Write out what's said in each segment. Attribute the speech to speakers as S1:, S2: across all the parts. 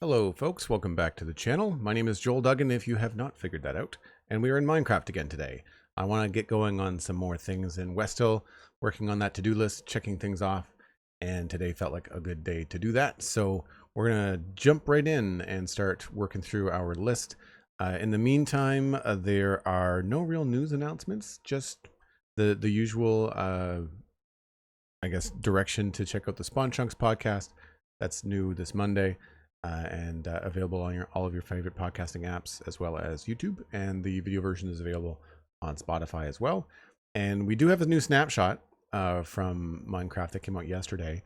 S1: Hello folks, welcome back to the channel. My name is Joel Duggan if you have not figured that out, and we are in Minecraft again today. I want to get going on some more things in Westhill, working on that to-do list, checking things off, and today felt like a good day to do that. So we're going to jump right in and start working through our list. In the meantime, there are no real news announcements, just the usual, I guess, direction to check out the Spawn Chunks podcast. That's new this Monday. And available on all of your favorite podcasting apps, as well as YouTube, and the video version is available on Spotify as well. And we do have a new snapshot from Minecraft that came out yesterday,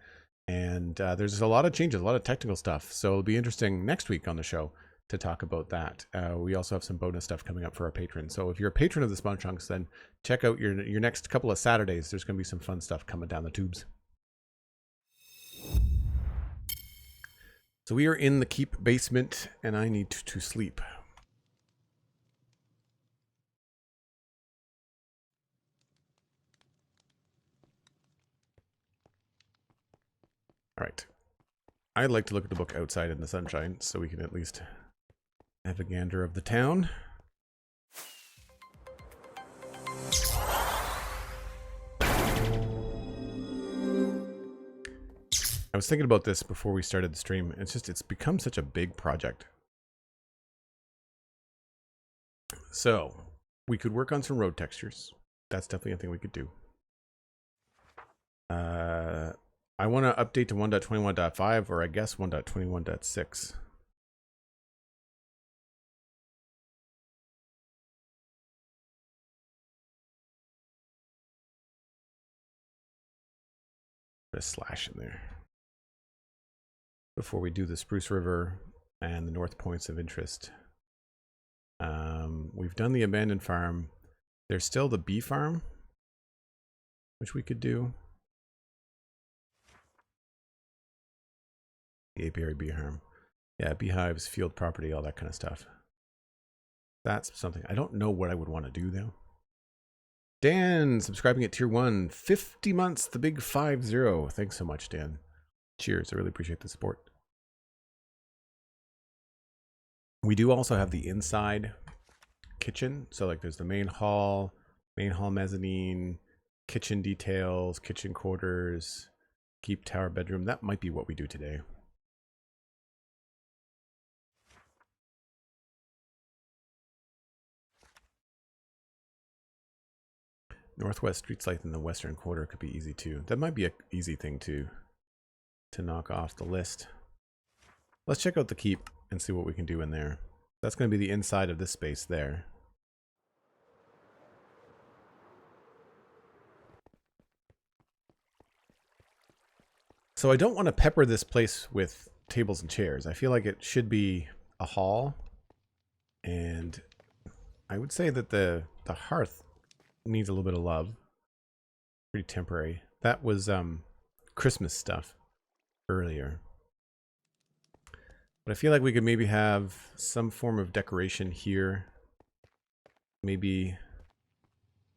S1: and there's a lot of changes, a lot of technical stuff, so it'll be interesting next week on the show to talk about that. We also have some bonus stuff coming up for our patrons, so if you're a patron of the Spawn Chunks, then check out your next couple of Saturdays. There's going to be some fun stuff coming down the tubes. So we are in the Keep basement, and I need to sleep. All right. I'd like to look at the book outside in the sunshine, so we can at least have a gander of the town. I was thinking about this before we started the stream. It's become such a big project. So we could work on some road textures. That's definitely a thing we could do. I want to update to 1.21.5, or I guess 1.21.6. Put a slash in there before we do the Spruce River and the North Points of Interest. We've done the abandoned farm. There's still the bee farm, which we could do. The apiary bee farm. Yeah, beehives, field property, all that kind of stuff. That's something. I don't know what I would want to do though. Dan, subscribing at tier 1, 50 months, the big 50. Thanks so much, Dan. Cheers, I really appreciate the support. We do also have the inside kitchen. So like there's the main hall mezzanine, kitchen details, kitchen quarters, keep tower bedroom. That might be what we do today. Northwest street light in the western quarter could be easy too. That might be an easy thing to knock off the list. Let's check out the keep and see what we can do in there. That's going to be the inside of this space there. So I don't want to pepper this place with tables and chairs. I feel like it should be a hall. And I would say that the hearth needs a little bit of love. Pretty temporary. That was Christmas stuff earlier. But I feel like we could maybe have some form of decoration here. Maybe,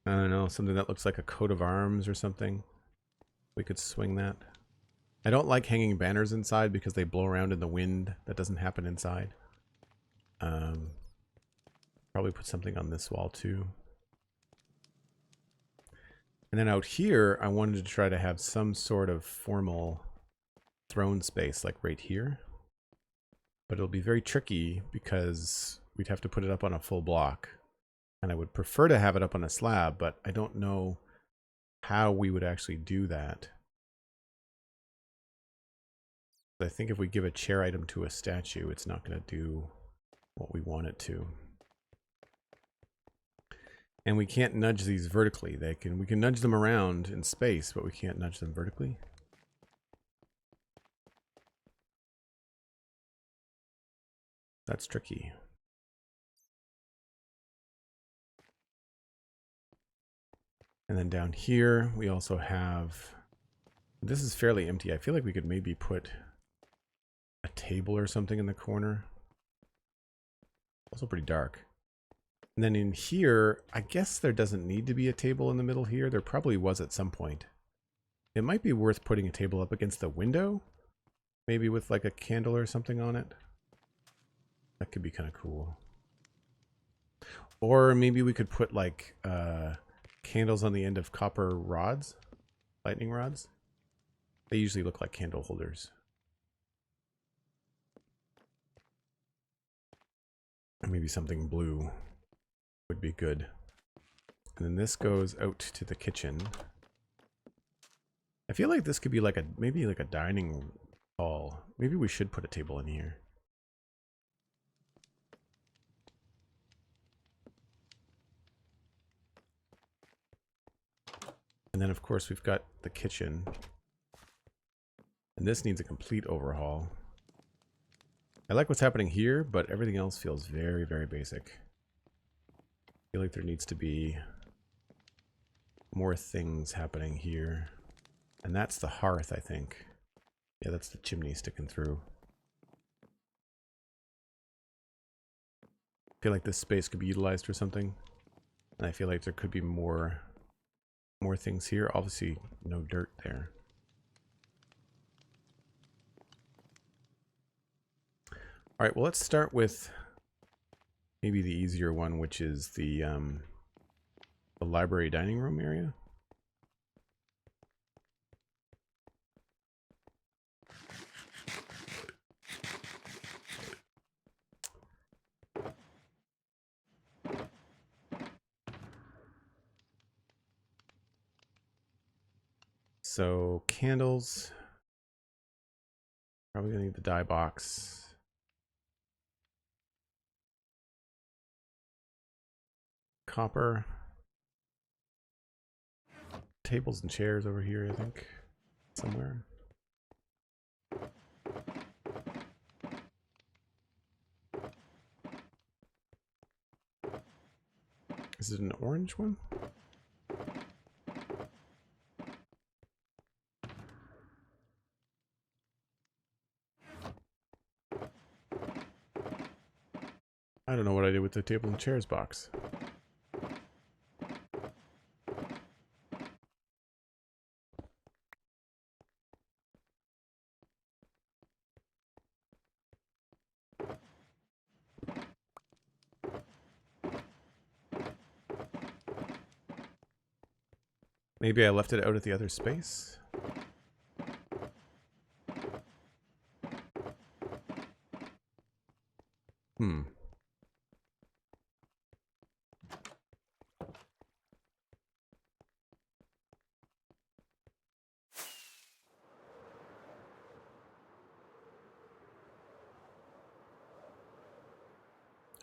S1: I don't know, something that looks like a coat of arms or something. We could swing that. I don't like hanging banners inside because they blow around in the wind. That doesn't happen inside. Probably put something on this wall too. And then out here, I wanted to try to have some sort of formal throne space, like right here. But it'll be very tricky because we'd have to put it up on a full block. And I would prefer to have it up on a slab, but I don't know how we would actually do that. I think if we give a chair item to a statue, it's not going to do what we want it to. And we can't nudge these vertically. We can nudge them around in space, but we can't nudge them vertically. That's tricky. And then down here, we also have, this is fairly empty. I feel like we could maybe put a table or something in the corner. Also pretty dark. And then in here, I guess there doesn't need to be a table in the middle here. There probably was at some point. It might be worth putting a table up against the window, maybe with like a candle or something on it. That could be kind of cool. Or maybe we could put like candles on the end of copper rods, lightning rods. They usually look like candle holders. Or maybe something blue would be good. And then this goes out to the kitchen. I feel like this could be like a, maybe like a dining hall. Maybe we should put a table in here. And then of course we've got the kitchen. And this needs a complete overhaul. I like what's happening here, but everything else feels very, very basic. I feel like there needs to be more things happening here. And that's the hearth, I think. Yeah, that's the chimney sticking through. I feel like this space could be utilized for something. And I feel like there could be more things here. Obviously, no dirt there. All right, well, let's start with maybe the easier one, which is the library dining room area. So candles, probably gonna need the dye box. Copper. Tables and chairs over here, I think, somewhere. Is it an orange one? I don't know what I did with the table and chairs box. Maybe I left it out at the other space?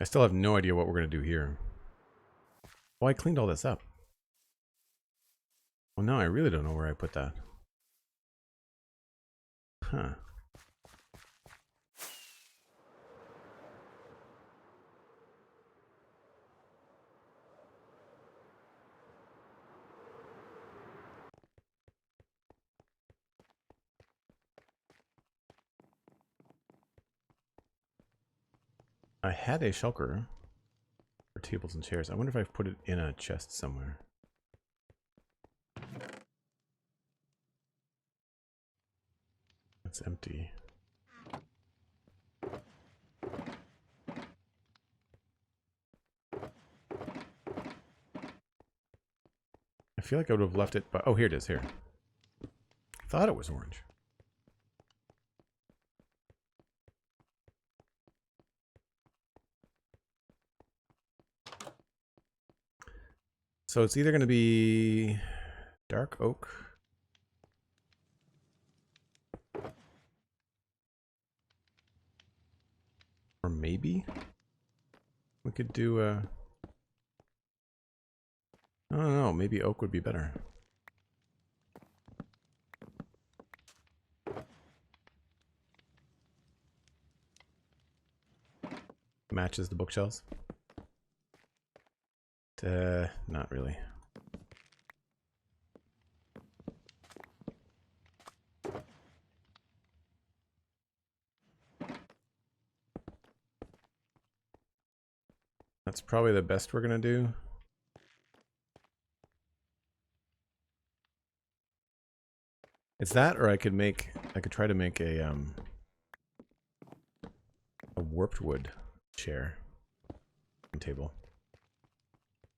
S1: I still have no idea what we're going to do here. Oh, I cleaned all this up. Well, no, I really don't know where I put that. Huh. I had a shulker for tables and chairs. I wonder if I've put it in a chest somewhere. It's empty. I feel like I would have left it, but oh, here it is, here. I thought it was orange. So it's either going to be dark oak or maybe we could do a, I don't know, maybe oak would be better. Matches the bookshelves. Not really. That's probably the best we're gonna do. It's that, or I could try to make a warped wood chair and table.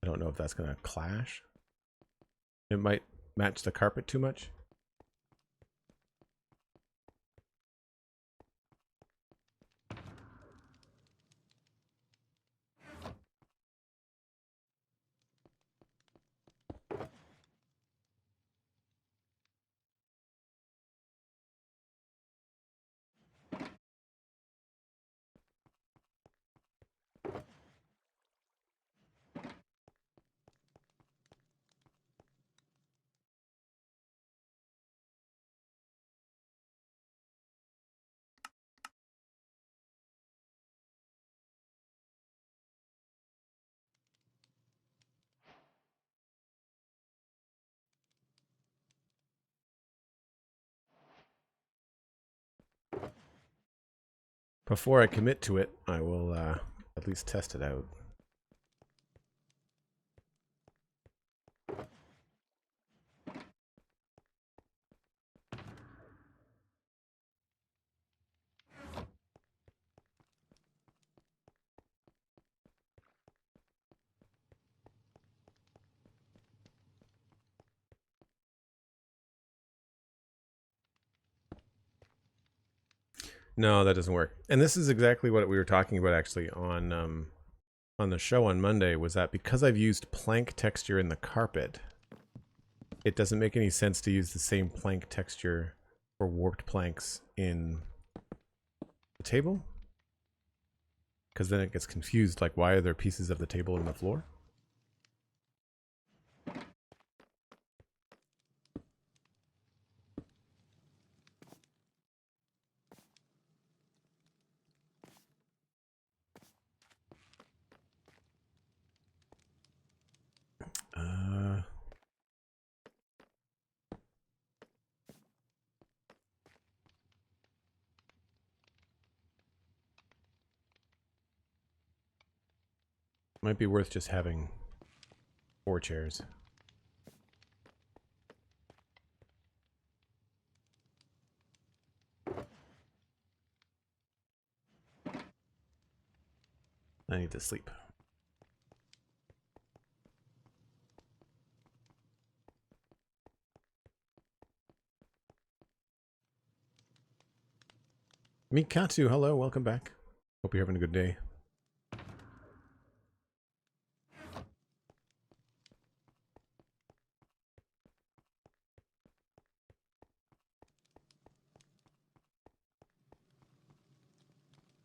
S1: I don't know if that's going to clash. It might match the carpet too much. Before I commit to it, I will at least test it out. No, that doesn't work. And this is exactly what we were talking about actually on the show on Monday, was that because I've used plank texture in the carpet, it doesn't make any sense to use the same plank texture for warped planks in the table. Because then it gets confused, like why are there pieces of the table in the floor? Might be worth just having 4 chairs. I need to sleep. Mikatsu, hello, welcome back. Hope you're having a good day.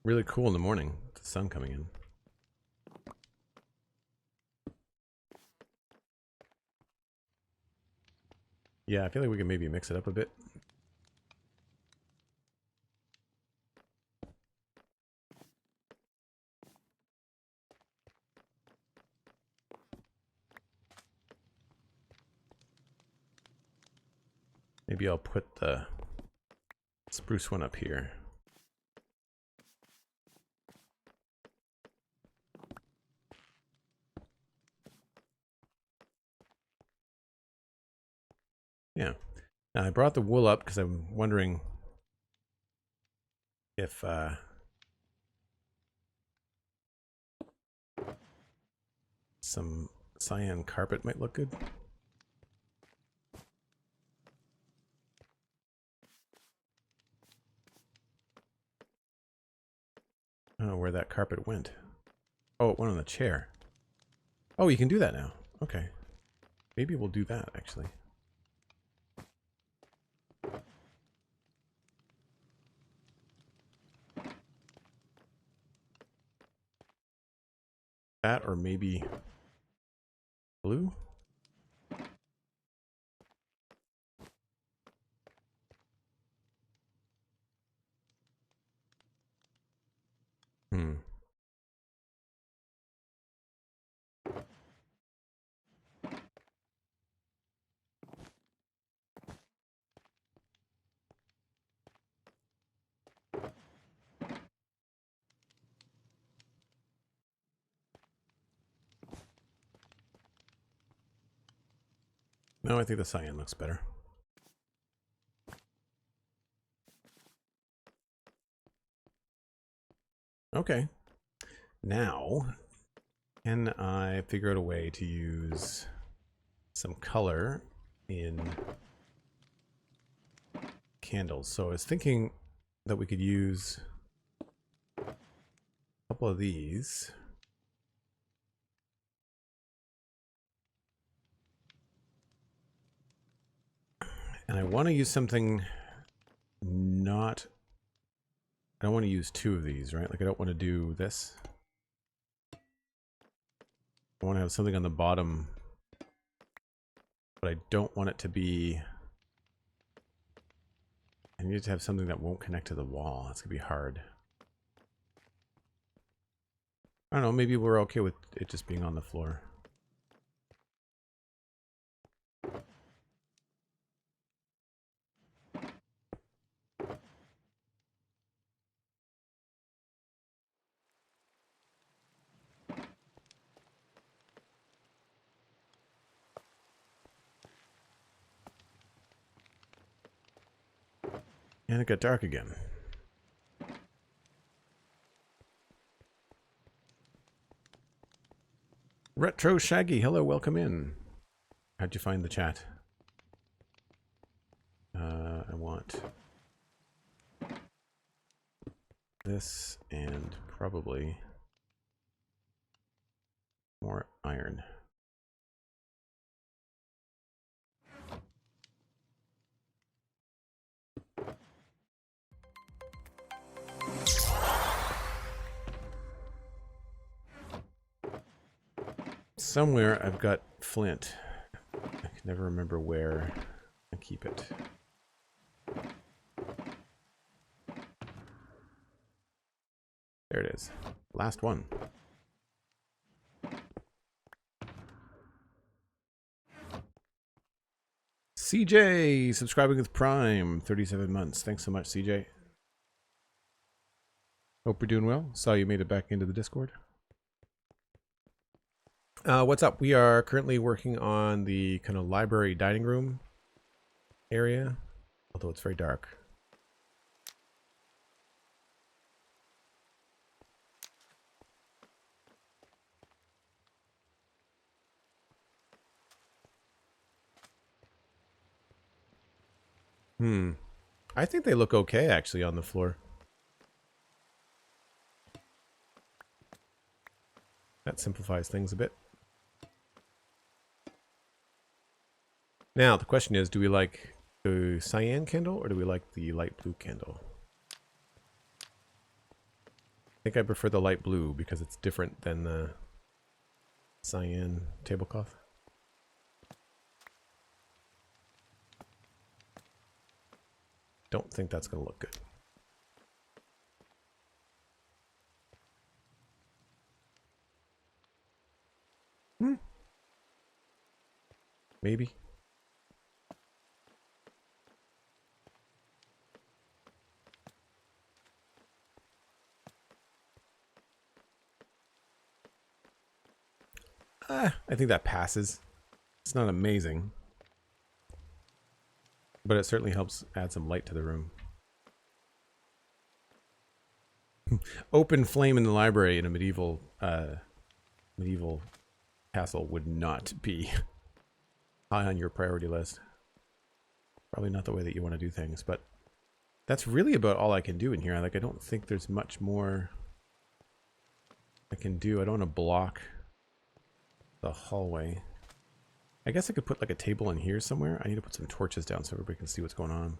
S1: Really cool in the morning, the sun coming in. Yeah, I feel like we can maybe mix it up a bit. Maybe I'll put the spruce one up here. Yeah. Now I brought the wool up because I'm wondering if some cyan carpet might look good. I don't know where that carpet went. Oh, it went on the chair. Oh, you can do that now. Okay. Maybe we'll do that, actually. That, or maybe blue? Hmm. No, I think the cyan looks better. Okay. Now, can I figure out a way to use some color in candles? So I was thinking that we could use a couple of these. And I want to use something not... I don't want to use two of these, right? Like I don't want to do this. I want to have something on the bottom, but I don't want it to be... I need to have something that won't connect to the wall. That's going to be hard. I don't know, maybe we're okay with it just being on the floor. And it got dark again. Retro Shaggy, hello, welcome in. How'd you find the chat? I want this and probably more iron. Somewhere I've got flint. I can never remember where I keep it. There it is. Last one. CJ subscribing with Prime, 37 months. Thanks so much, CJ. Hope you're doing well. Saw you made it back into the Discord. What's up? We are currently working on the kind of library dining room area, although it's very dark. I think they look okay actually on the floor. That simplifies things a bit. Now, the question is, do we like the cyan candle or do we like the light blue candle? I think I prefer the light blue because it's different than the cyan tablecloth. Don't think that's going to look good. Maybe. I think that passes. It's not amazing, but it certainly helps add some light to the room. Open flame in the library in a medieval castle would not be high on your priority list. Probably not the way that you want to do things, but that's really about all I can do in here. Like, I don't think there's much more I can do. I don't want to block the hallway. I guess I could put like a table in here somewhere. I need to put some torches down so everybody can see what's going on.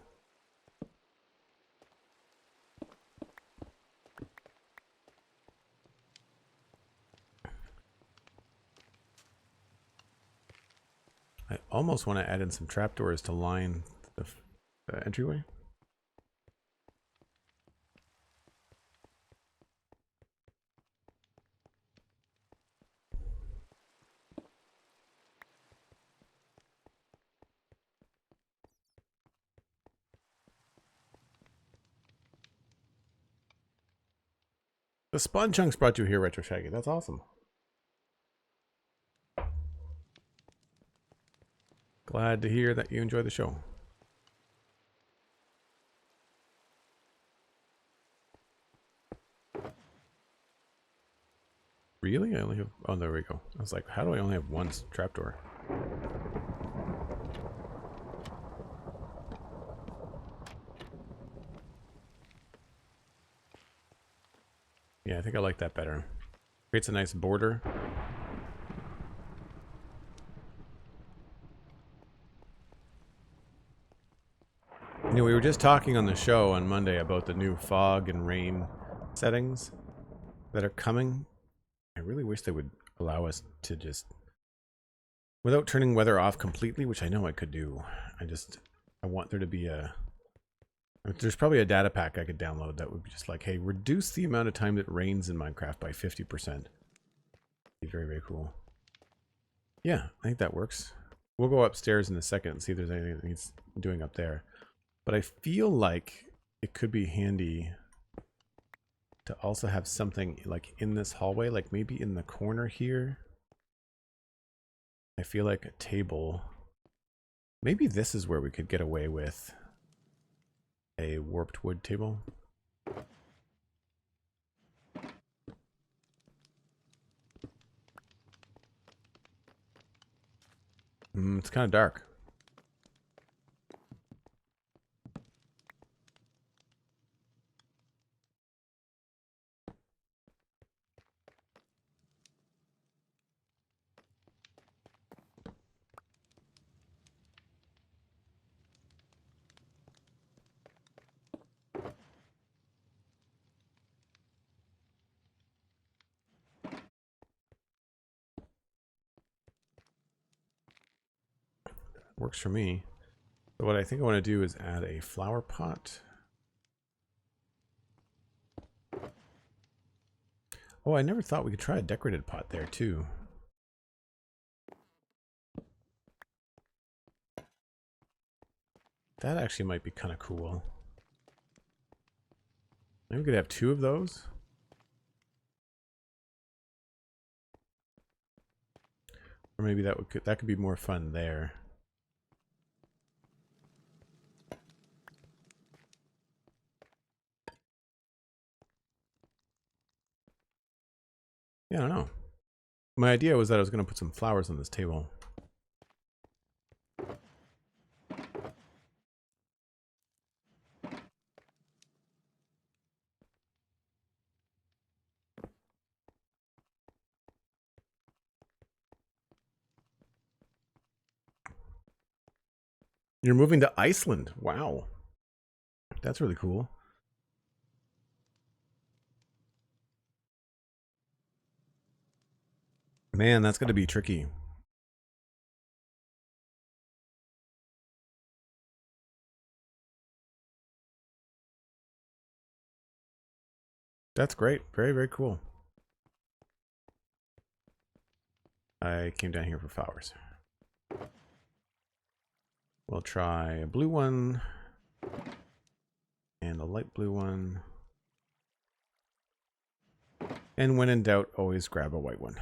S1: I almost want to add in some trapdoors to line the entryway. The spawn chunks brought you here, Retro Shaggy. That's awesome. Glad to hear that you enjoy the show. Really? I only have... Oh, there we go. I was like, how do I only have one trapdoor? Yeah, I think I like that better. Creates a nice border. You know, we were just talking on the show on Monday about the new fog and rain settings that are coming. I really wish they would allow us to just, without turning weather off completely, which I know I could do. I want there to be a, there's probably a data pack I could download that would be just like, hey, reduce the amount of time that rains in Minecraft by 50%. Be very, very cool. Yeah, I think that works. We'll go upstairs in a second and see if there's anything that needs doing up there. But I feel like it could be handy to also have something like in this hallway, like maybe in the corner here. I feel like a table. Maybe this is where we could get away with a warped wood table. It's kind of dark. Works for me. So what I think I want to do is add a flower pot. Oh, I never thought we could try a decorated pot there too. That actually might be kind of cool. Maybe we could have 2 of those. Or maybe that could be more fun there. Yeah, I don't know. My idea was that I was going to put some flowers on this table. You're moving to Iceland. Wow. That's really cool. Man, that's going to be tricky. That's great. Very, very cool. I came down here for flowers. We'll try a blue one and a light blue one. And when in doubt, always grab a white one.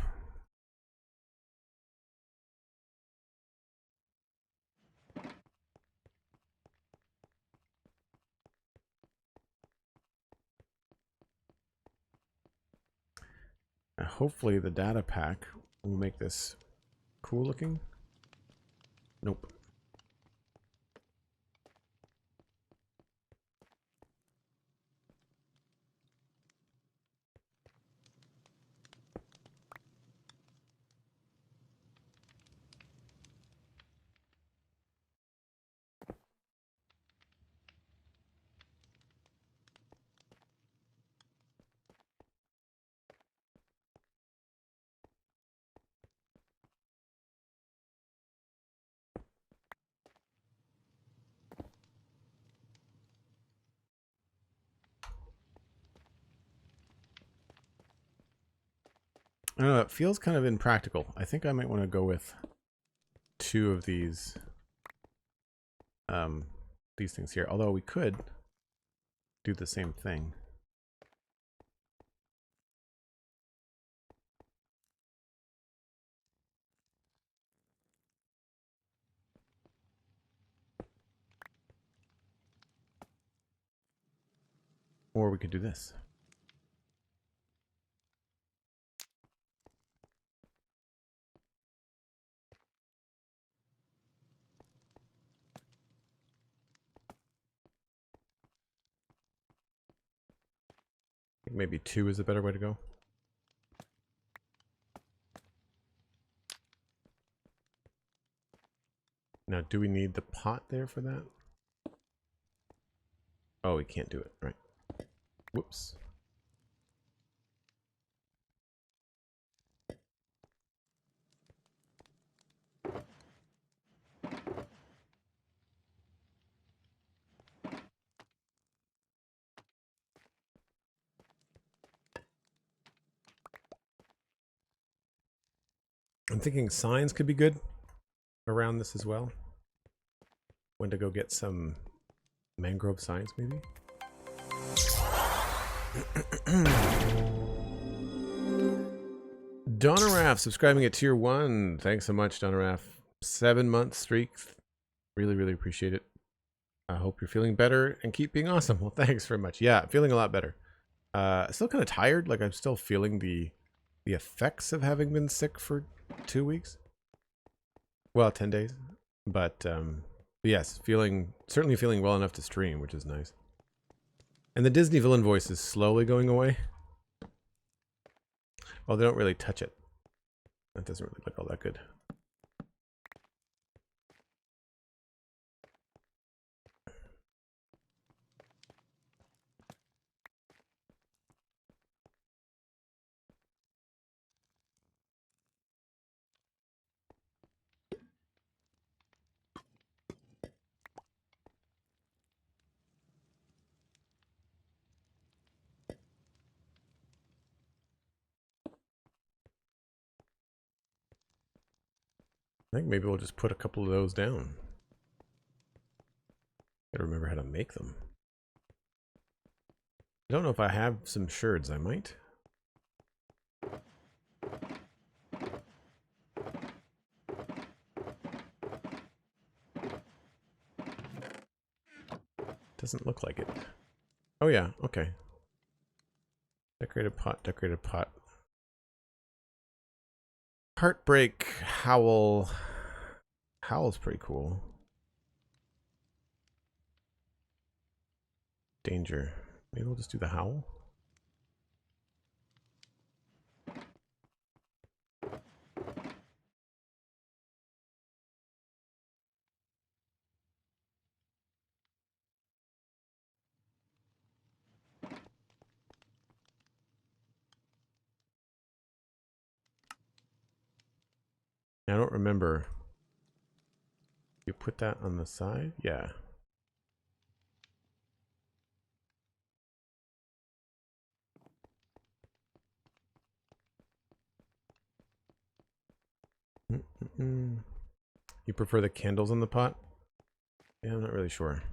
S1: Now, hopefully the data pack will make this cool looking. Nope. I don't know, it feels kind of impractical. I think I might want to go with 2 of these things here. Although we could do the same thing. Or we could do this. think maybe 2 is a better way to go. Now, do we need the pot there for that? Oh, we can't do it. Right. Whoops. I'm thinking signs could be good around this as well. When to go get some mangrove signs, maybe? Donaraff subscribing at tier 1. Thanks so much, Donaraff. 7-month streak. Really, really appreciate it. I hope you're feeling better and keep being awesome. Well, thanks very much. Yeah, feeling a lot better. Still kind of tired. Like I'm still feeling the effects of having been sick for 2 weeks. Well, 10 days. But yes, certainly feeling well enough to stream, which is nice. And the Disney villain voice is slowly going away. Well, they don't really touch it. That doesn't really look all that good. I think maybe we'll just put a couple of those down. Gotta remember how to make them. I don't know if I have some sherds. I might. Doesn't look like it. Oh yeah, okay. Decorated pot, decorated pot. Heartbreak, howl. Howl's pretty cool. Danger. Maybe we'll just do the howl. I don't remember. You put that on the side? Yeah. You prefer the candles in the pot? Yeah, I'm not really sure.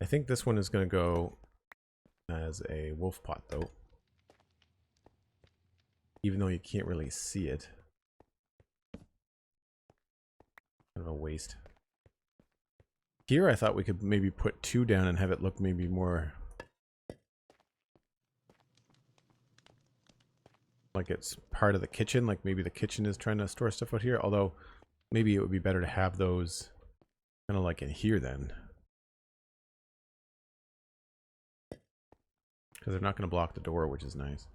S1: I think this one is going to go as a wolf pot, though. Even though you can't really see it. Kind of a waste. Here I thought we could maybe put 2 down and have it look maybe more like it's part of the kitchen, like maybe the kitchen is trying to store stuff out here, although maybe it would be better to have those kind of like in here then. Because they're not going to block the door, which is nice.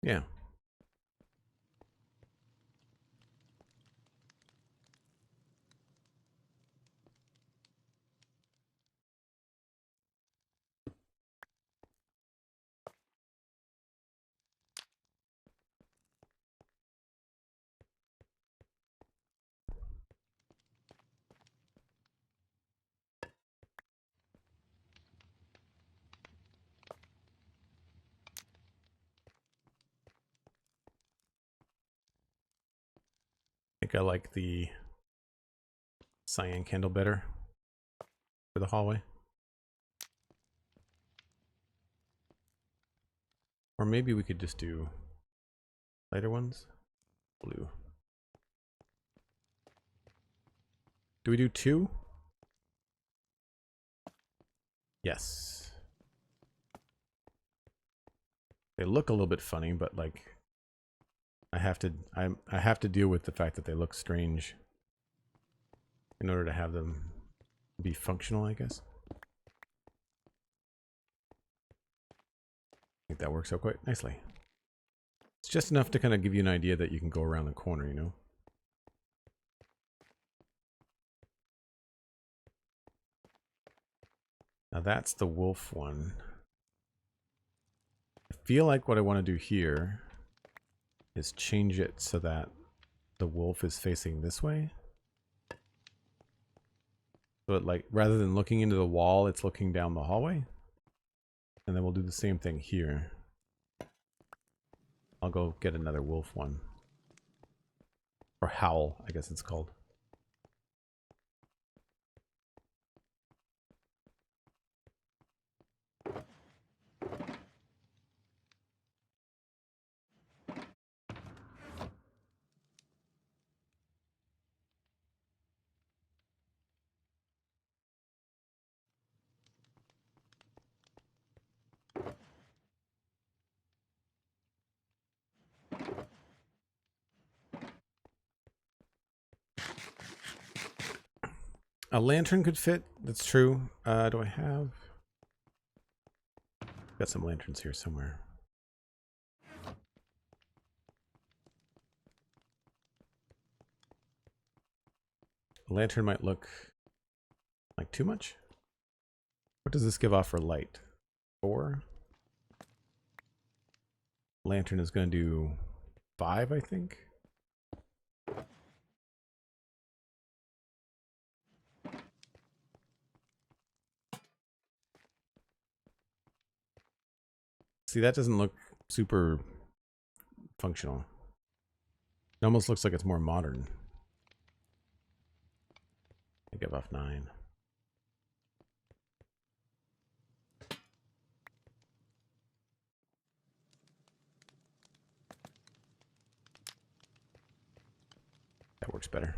S1: Yeah. I think I like the cyan candle better for the hallway. Or maybe we could just do lighter ones. Blue. Do we do 2? Yes. They look a little bit funny, but like I have to deal with the fact that they look strange in order to have them be functional, I guess. I think that works out quite nicely. It's just enough to kind of give you an idea that you can go around the corner, you know? Now that's the wolf one. I feel like what I want to do here is change it so that the wolf is facing this way. So it, like, rather than looking into the wall, it's looking down the hallway. And then we'll do the same thing here. I'll go get another wolf one. Or howl, I guess it's called. A lantern could fit. That's true. Do I have? Got some lanterns here somewhere. A lantern might look like too much. What does this give off for light? 4. Lantern is going to do 5, I think. See, that doesn't look super functional. It almost looks like it's more modern. I give off 9. That works better.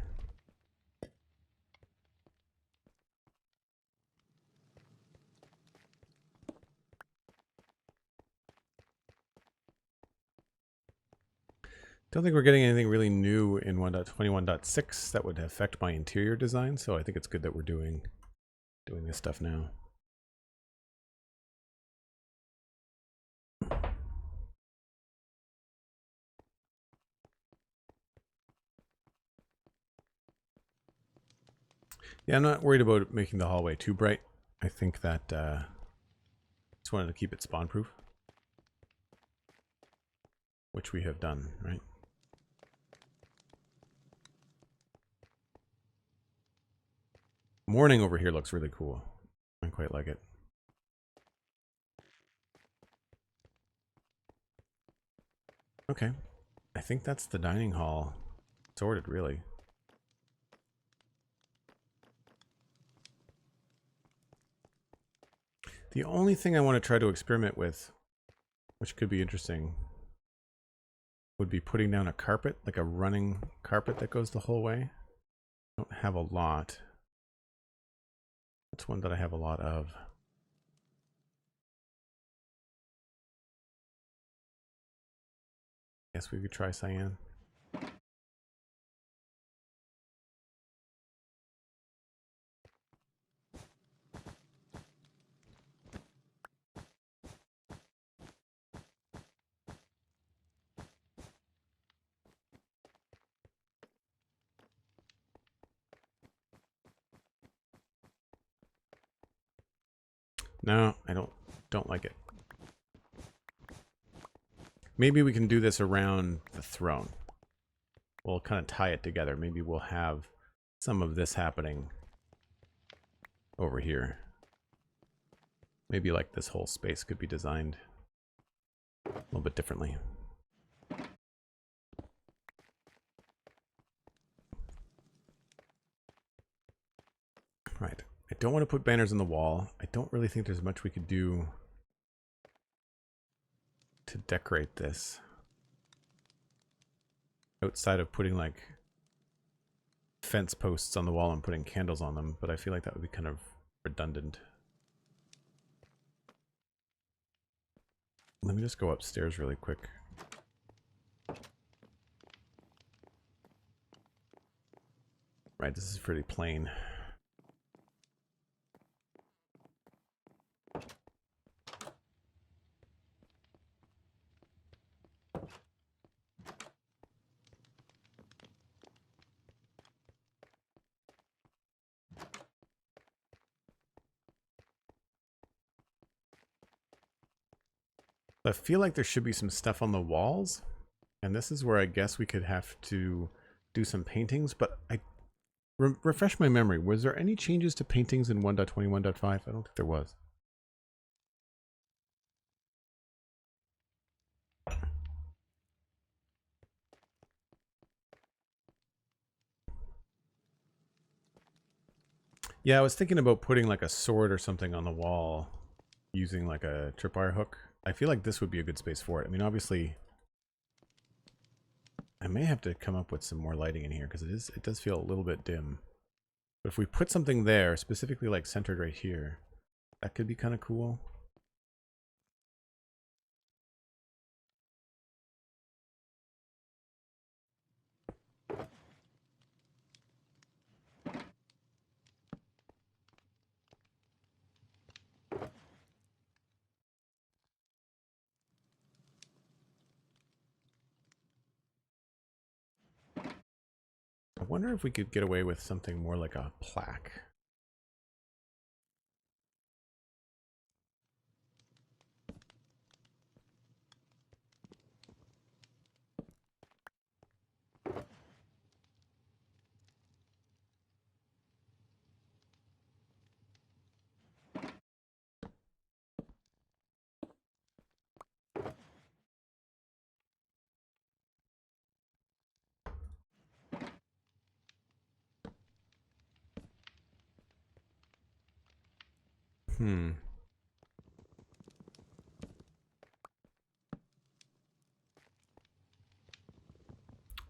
S1: Don't think we're getting anything really new in 1.21.6 that would affect my interior design, so I think it's good that we're doing this stuff now. Yeah, I'm not worried about making the hallway too bright. I think that just wanted to keep it spawn proof, which we have done, right? Morning over here looks really cool. I quite like it. Okay. I think that's the dining hall sorted, really. The only thing I want to try to experiment with, which could be interesting, would be putting down a carpet, like a running carpet that goes the whole way. I don't have a lot. That's one that I have a lot of. Guess we could try cyan. No, I don't like it. Maybe we can do this around the throne. We'll kind of tie it together. Maybe we'll have some of this happening over here. Maybe like this whole space could be designed a little bit differently. Right. I don't want to put banners on the wall. I don't really think there's much we could do to decorate this outside of putting like fence posts on the wall and putting candles on them, but I feel like that would be kind of redundant. Let me just go upstairs really quick. Right, this is pretty plain. I feel like there should be some stuff on the walls, and this is where I guess we could have to do some paintings, but I refresh my memory. Was there any changes to paintings in 1.21.5? I don't think there was. Yeah, I was thinking about putting like a sword or something on the wall using like a tripwire hook. I feel like this would be a good space for it. I mean, obviously, I may have to come up with some more lighting in here because it does feel a little bit dim. But if we put something there, specifically like centered right here, that could be kind of cool. I wonder if we could get away with something more like a plaque.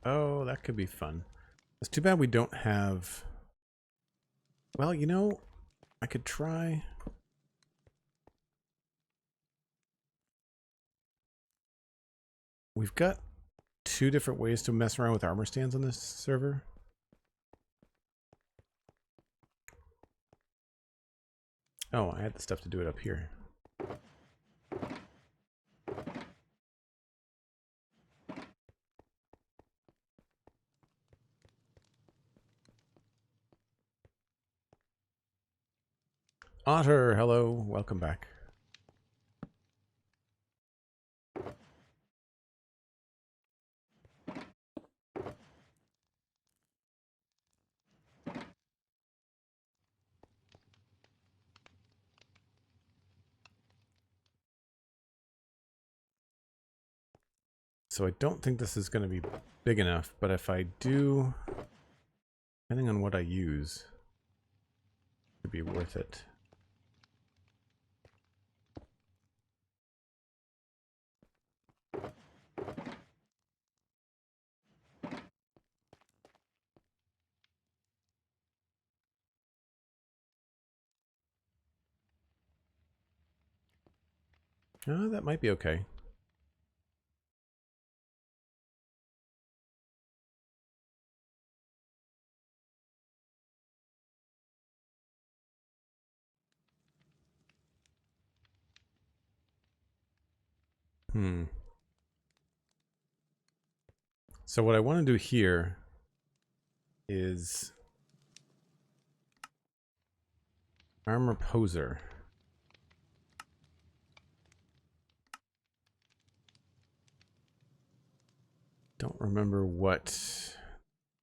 S1: Oh, that could be fun. It's too bad we don't have... Well, you know, I could try... We've got two different ways to mess around with armor stands on this server. Oh, I had the stuff to do it up here. Otter, hello, welcome back. So I don't think this is going to be big enough, but if I do, depending on what I use, it could be worth it. That might be okay. So what I want to do here is armor poser. Don't remember what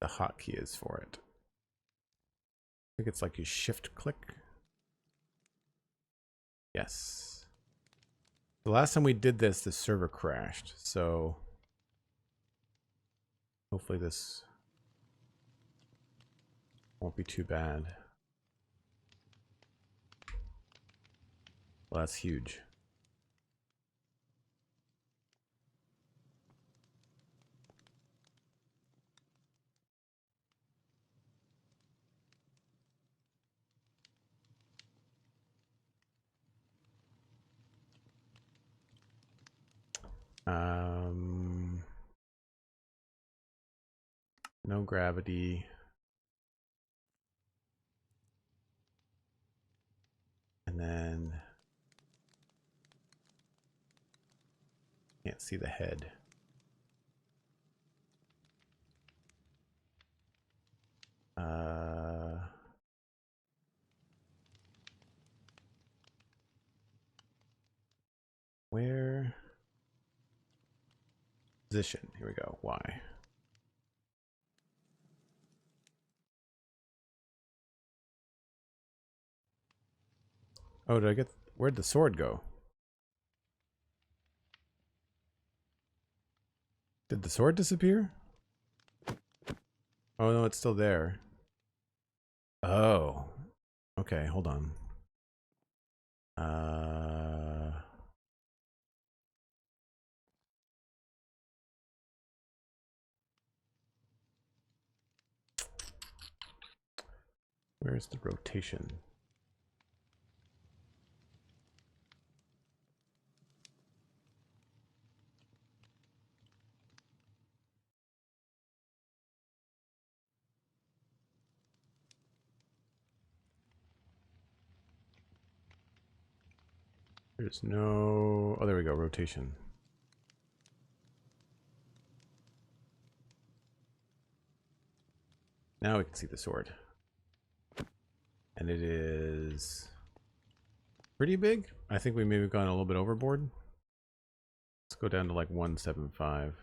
S1: the hotkey is for it. I think it's like you shift click. Yes. The last time we did this, the server crashed, so hopefully this won't be too bad. Well, that's huge. No gravity. And then can't see the head. Where? Position. Here we go. Y. Oh, did I get... Where'd the sword go? Did the sword disappear? Oh, no, it's still there. Oh. Okay, hold on. Where's the rotation? There's no... Oh, there we go, rotation. Now we can see the sword. And it is pretty big. I think we maybe have gone a little bit overboard. Let's go down to like 175.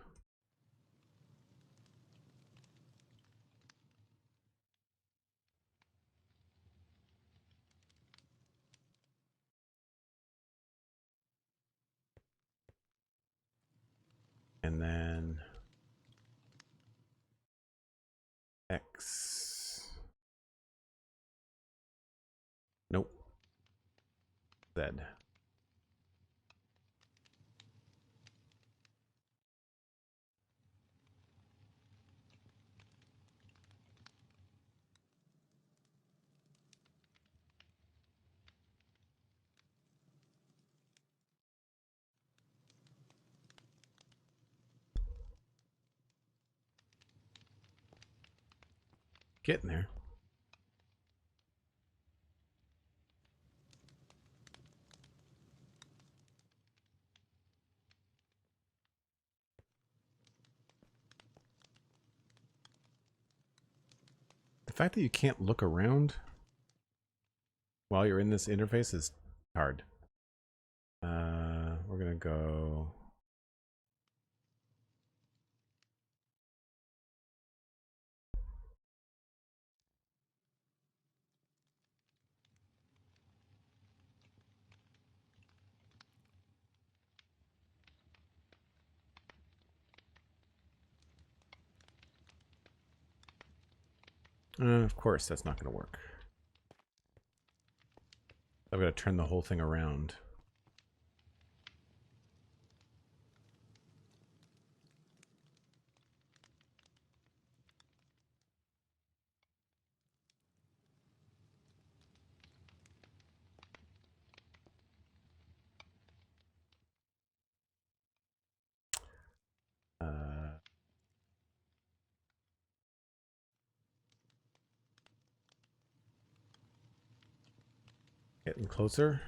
S1: And then X. Nope. Z. Getting there. The fact that you can't look around while you're in this interface is hard. We're gonna go... Of course, that's not going to work. I've got to turn the whole thing around. Getting closer.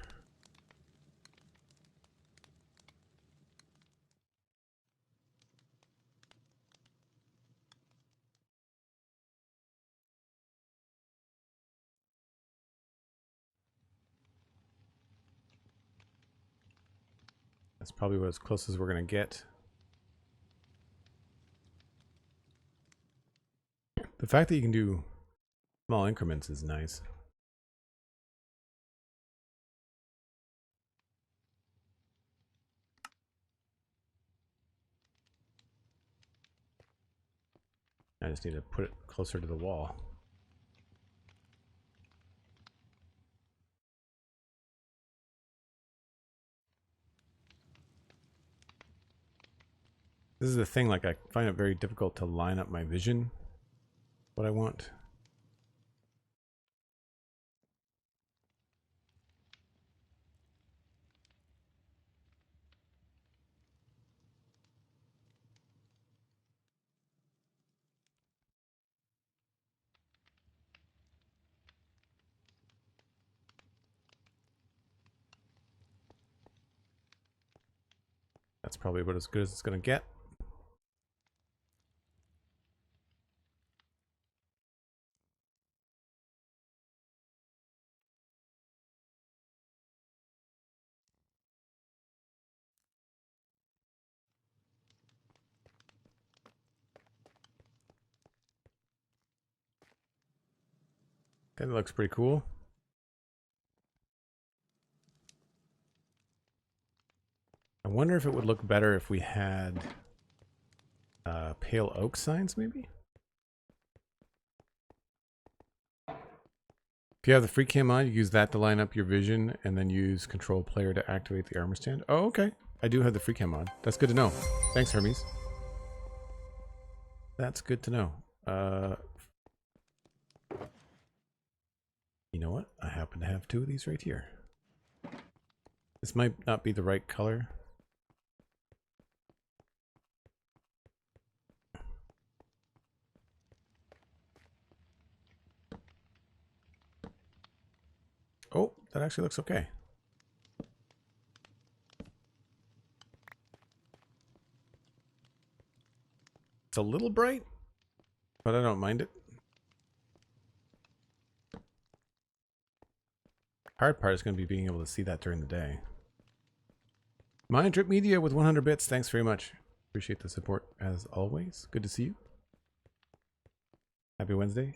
S1: That's probably as close as we're going to get. The fact that you can do small increments is nice. I just need to put it closer to the wall. This is the thing, like I find it very difficult to line up my vision, what I want. That's probably about as good as it's going to get. That looks pretty cool. I wonder if it would look better if we had pale oak signs, maybe? If you have the free cam on, you use that to line up your vision and then use control player to activate the armor stand. Oh, okay. I do have the free cam on. That's good to know. Thanks, Hermes. That's good to know. You know what? I happen to have two of these right here. This might not be the right color. Oh, that actually looks okay. It's a little bright, but I don't mind it. Hard part is going to be being able to see that during the day. MindTripMedia with 100 bits. Thanks very much. Appreciate the support as always. Good to see you. Happy Wednesday.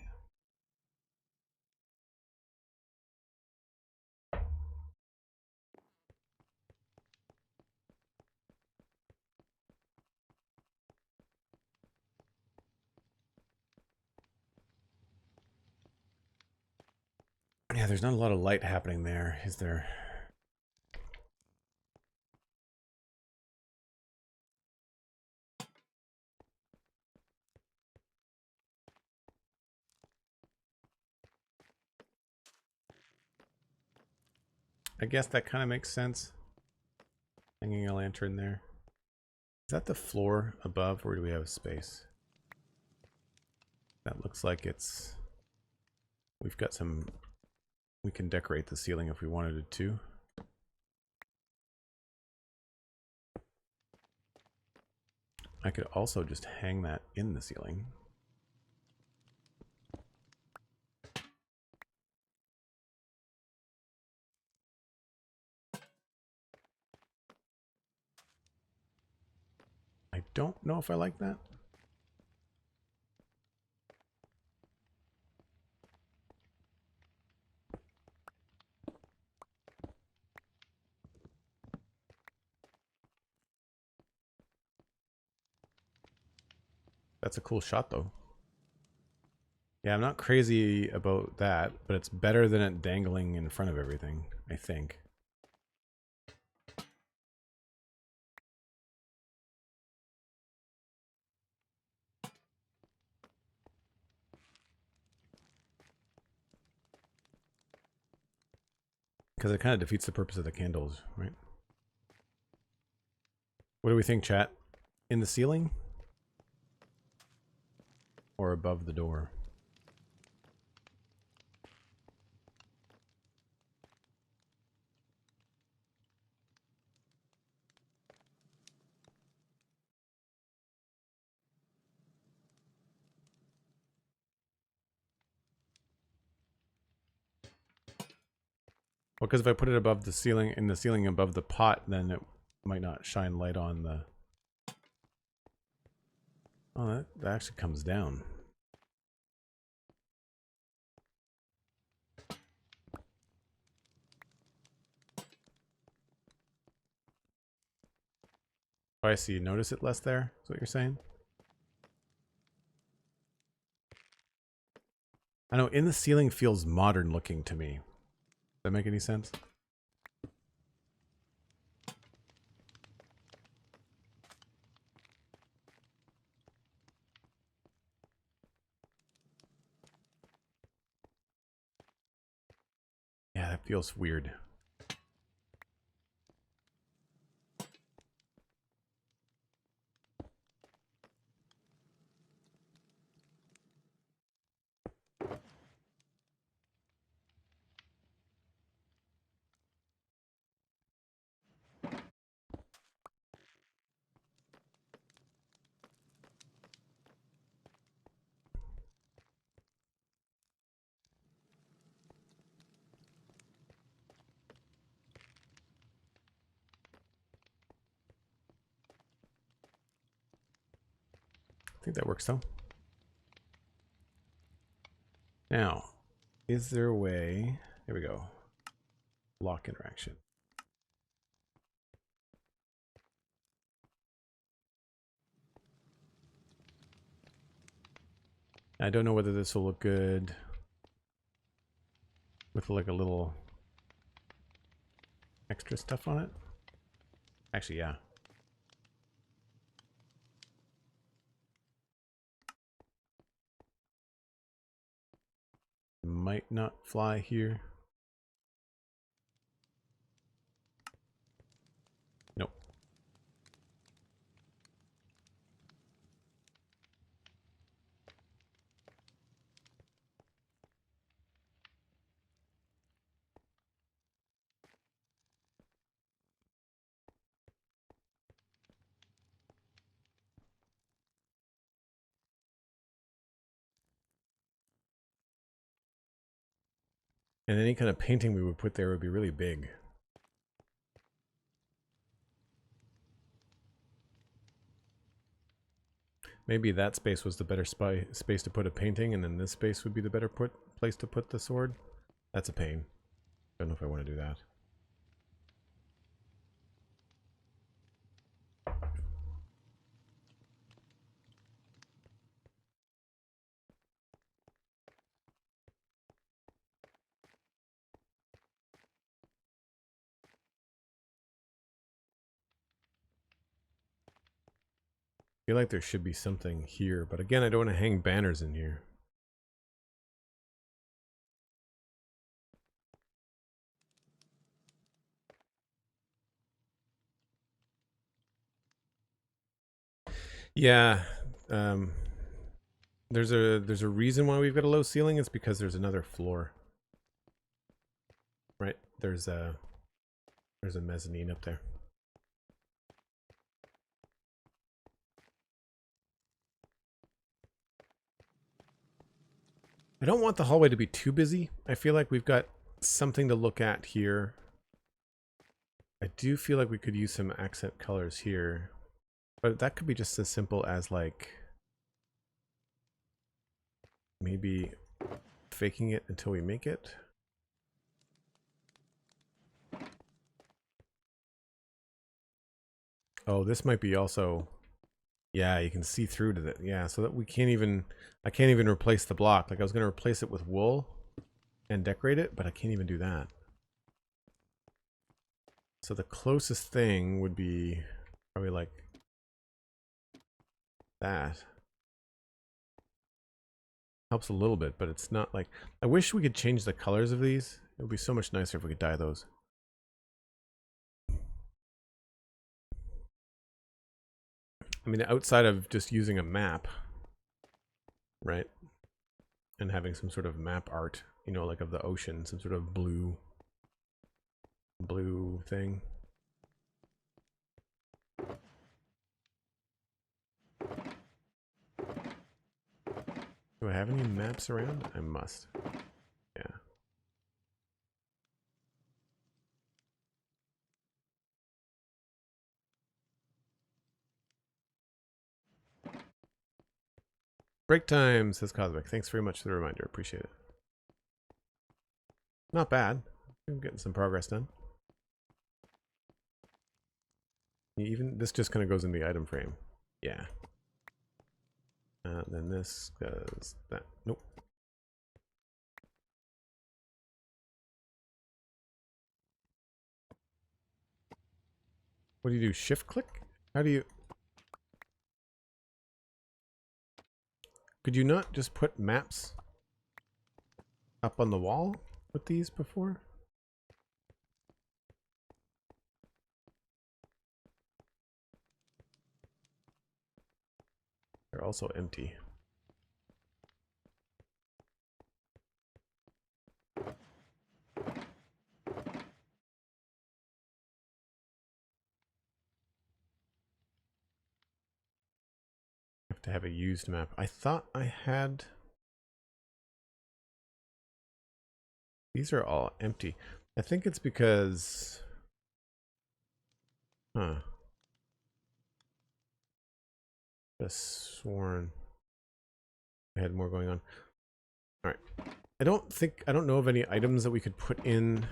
S1: Yeah, there's not a lot of light happening there, is there? I guess that kind of makes sense. Hanging a lantern there. Is that the floor above, or do we have space? That looks like it's... We've got some... We can decorate the ceiling if we wanted it to. I could also just hang that in the ceiling. I don't know if I like that. That's a cool shot though. Yeah, I'm not crazy about that, but it's better than it dangling in front of everything, I think. Because it kind of defeats the purpose of the candles, right? What do we think, chat? In the ceiling? Or above the door? Well, because if I put it above the ceiling, in the ceiling above the pot, then it might not shine light on the... Oh, that actually comes down. Oh, I see. Notice it less there? Is what you're saying? I know, in the ceiling feels modern looking to me. Does that make any sense? Yeah, that feels weird. think that works though. Now, is there a way? There we go. Lock interaction. I don't know whether this will look good with like a little extra stuff on it. Actually, yeah. Might not fly here. Nope. And any kind of painting we would put there would be really big. Maybe that space was the better space to put a painting, and then this space would be the better place to put the sword. That's a pain. Don't know if I want to do that. I feel like there should be something here, but again, I don't want to hang banners in here. Yeah, there's a reason why we've got a low ceiling. It's because there's another floor. Right? There's a mezzanine up there. I don't want the hallway to be too busy. I feel like we've got something to look at here. I do feel like we could use some accent colors here. But that could be just as simple as like maybe faking it until we make it. Oh, this might be also, yeah, you can see through to that. Yeah, so that we can't even, I can't even replace the block. Like I was going to replace it with wool and decorate it, but I can't even do that. So the closest thing would be probably like that. Helps a little bit, but it's not like, I wish we could change the colors of these. It would be so much nicer if we could dye those. I mean, outside of just using a map, right? And having some sort of map art, you know, like of the ocean, some sort of blue thing. Do I have any maps around? I must. Yeah. Break time, says Cosmic. Thanks very much for the reminder. Appreciate it. Not bad. I'm getting some progress done. Even this just kind of goes in the item frame. Yeah. Then this goes that. Nope. What do you do? Shift click? How do you? Could you not just put maps up on the wall with these before? They're also empty. Have to have a used map. I thought I had. These are all empty. I think it's because. Huh. Just sworn. we had more going on. All right. I don't know of any items that we could put in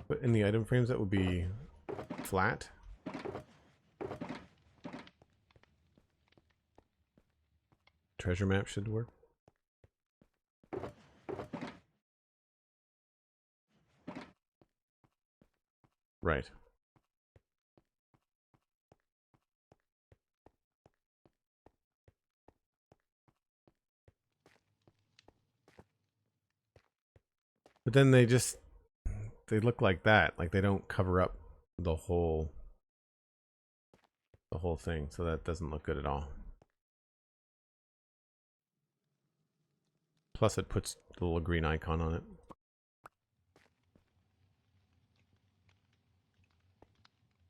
S1: the item frames that would be flat. Treasure map should work. Right. But then they look like that. Like they don't cover up the whole thing, so that doesn't look good at all. Plus it puts the little green icon on it.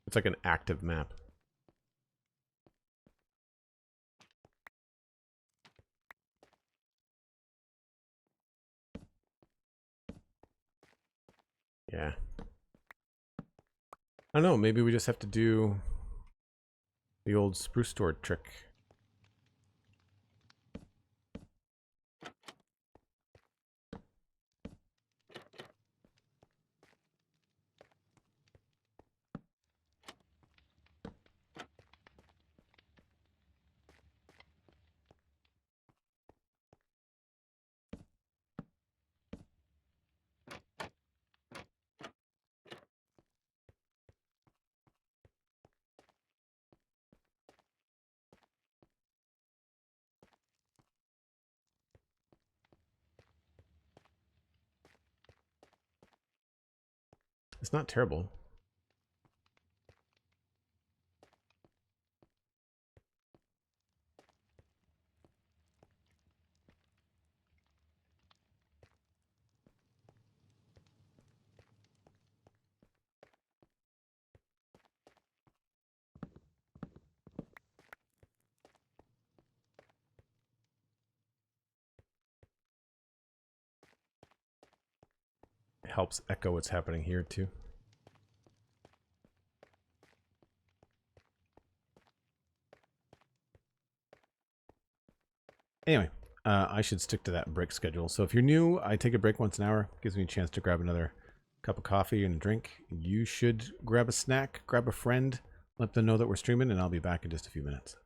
S1: It's like an active map. Yeah. I don't know, maybe we just have to do the old spruce store trick. It's not terrible. It helps echo what's happening here too. Anyway, I should stick to that break schedule. So if you're new, I take a break once an hour. Gives me a chance to grab another cup of coffee and a drink. You should grab a snack, grab a friend, let them know that we're streaming, and I'll be back in just a few minutes.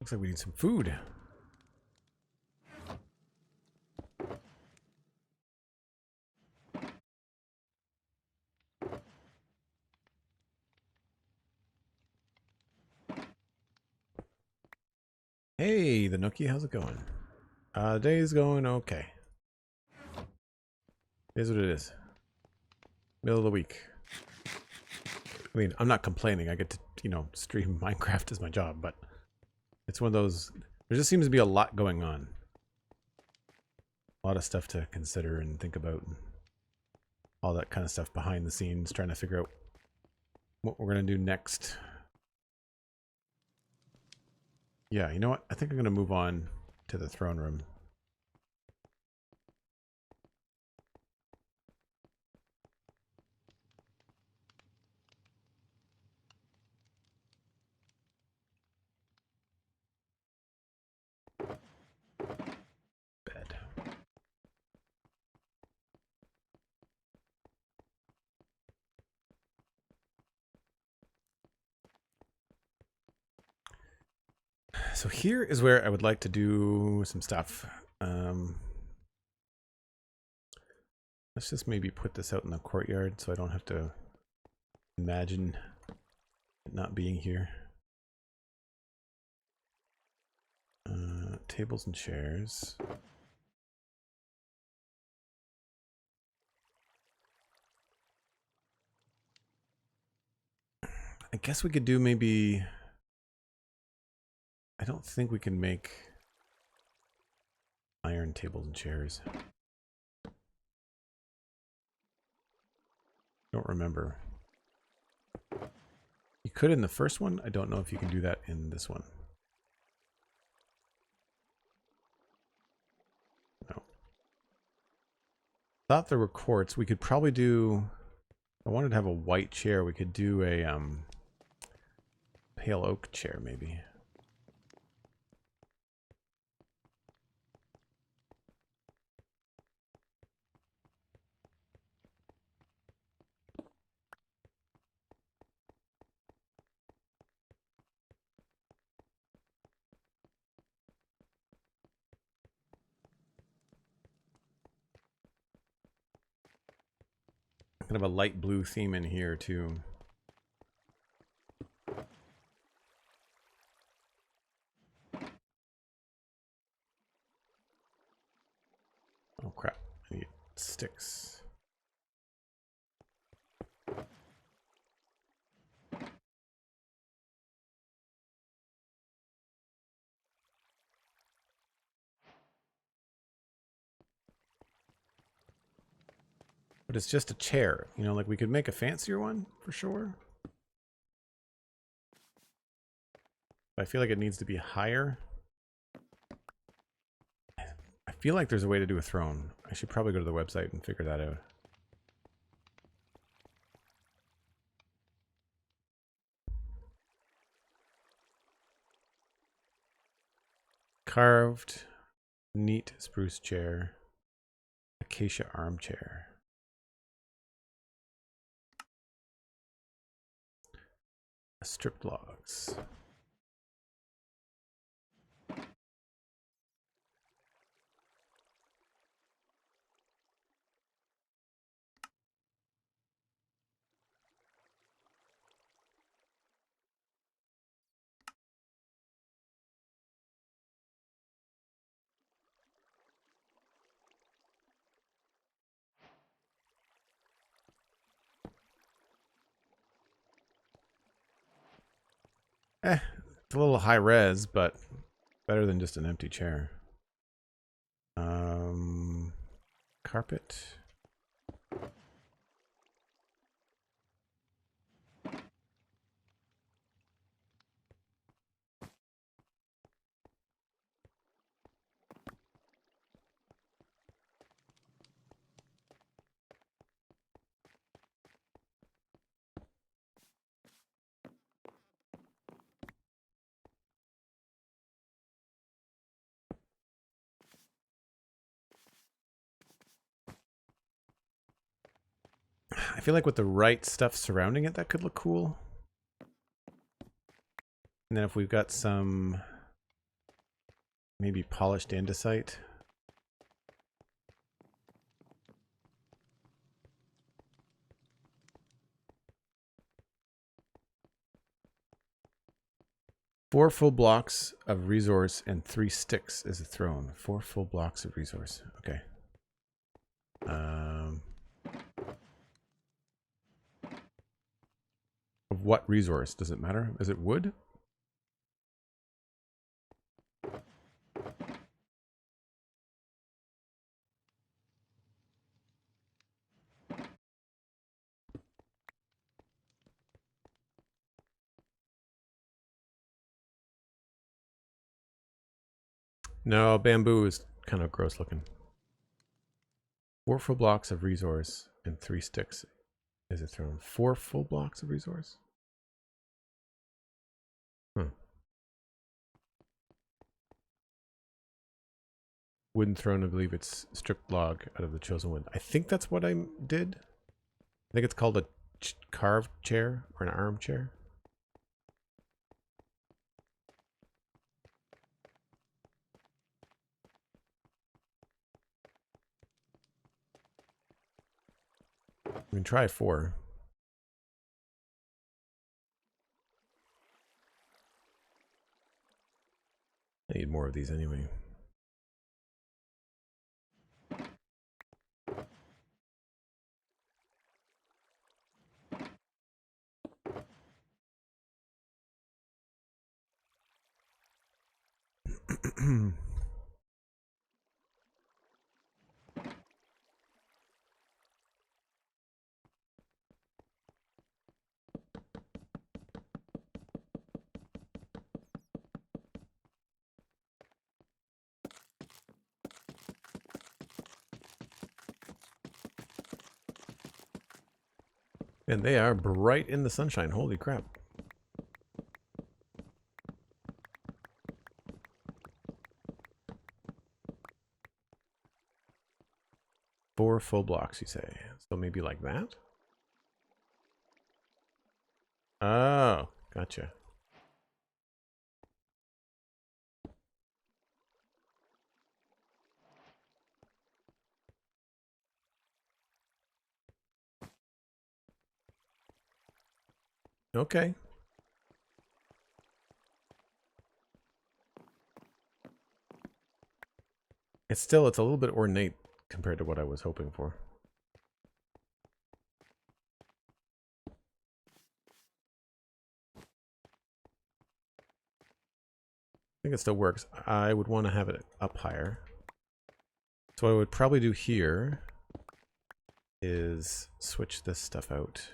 S1: Looks like we need some food. Hey, the Nookie, how's it going? Day's going okay. It is what it is. Middle of the week. I mean, I'm not complaining. I get to, you know, stream Minecraft as my job, but it's one of those, there just seems to be a lot going on. A lot of stuff to consider and think about. And all that kind of stuff behind the scenes, trying to figure out what we're going to do next. Yeah, you know what? I think I'm going to move on to the throne room. Bed. So here is where I would like to do some stuff. Let's just maybe put this out in the courtyard so I don't have to imagine it not being here. Tables and chairs. I guess we could do maybe... I don't think we can make iron tables and chairs. Don't remember. You could in the first one. I don't know if you can do that in this one. No. Thought there were quartz. We could probably do... I wanted to have a white chair. We could do a pale oak chair maybe. Kind of a light blue theme in here too. Oh crap, I need sticks. But it's just a chair, you know, like we could make a fancier one for sure. But I feel like it needs to be higher. I feel like there's a way to do a throne. I should probably go to the website and figure that out. Carved, neat spruce chair, acacia armchair. Stripped logs. It's a little high res, but better than just an empty chair. Carpet. I feel like with the right stuff surrounding it, that could look cool. And then if we've got some Maybe polished andesite. Four full blocks of resource and 3 sticks is a throne. 4 full blocks of resource. Okay. Of what resource? Does it matter? Is it wood? No, bamboo is kind of gross looking. 4 full blocks of resource and 3 sticks is a throne. 4 full blocks of resource? Huh. Wooden throne, I believe it's stripped log out of the chosen wood. I think that's what I did. I think it's called a carved chair or an armchair. We can try 4. I need more of these anyway. And they are bright in the sunshine. Holy crap. Four full blocks, you say. So maybe like that? Oh, gotcha. Okay. It's a little bit ornate compared to what I was hoping for. I think it still works. I would want to have it up higher. So what I would probably do here is switch this stuff out.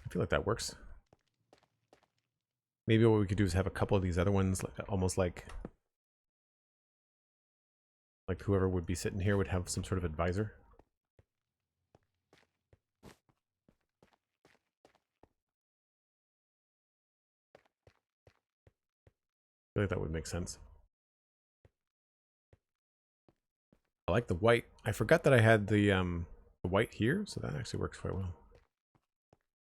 S1: I feel like that works. Maybe what we could do is have a couple of these other ones, almost like whoever would be sitting here would have some sort of advisor. I feel like that would make sense. I like the white. I forgot that I had the white here, so that actually works quite well.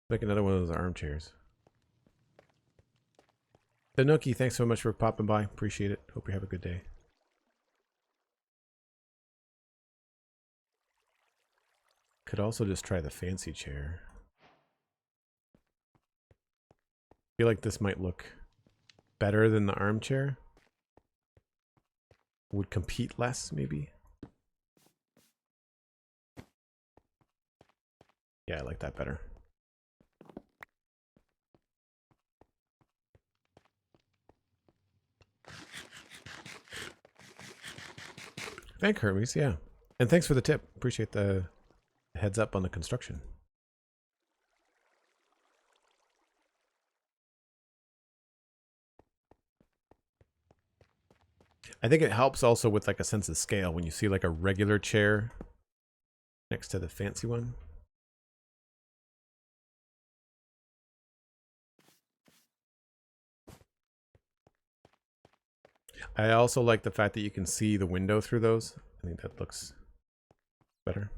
S1: Make another one of those armchairs. Tanuki, thanks so much for popping by. Appreciate it. Hope you have a good day. Could also just try the fancy chair. I feel like this might look better than the armchair. Would compete less, maybe. Yeah, I like that better. Thank Hermes, yeah. And thanks for the tip. Appreciate the heads up on the construction. I think it helps also with like a sense of scale when you see like a regular chair next to the fancy one. I also like the fact that you can see the window through those. I think that looks better.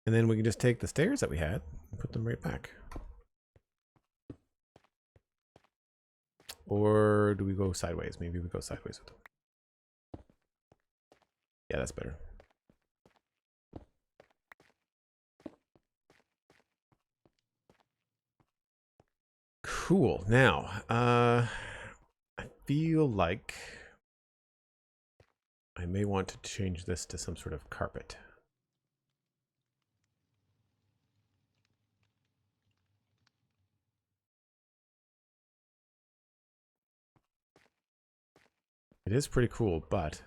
S1: And then we can just take the stairs that we had and put them right back. Or do we go sideways? Maybe we go sideways with them. Yeah, that's better. Cool. Now, I feel like I may want to change this to some sort of carpet. It is pretty cool, but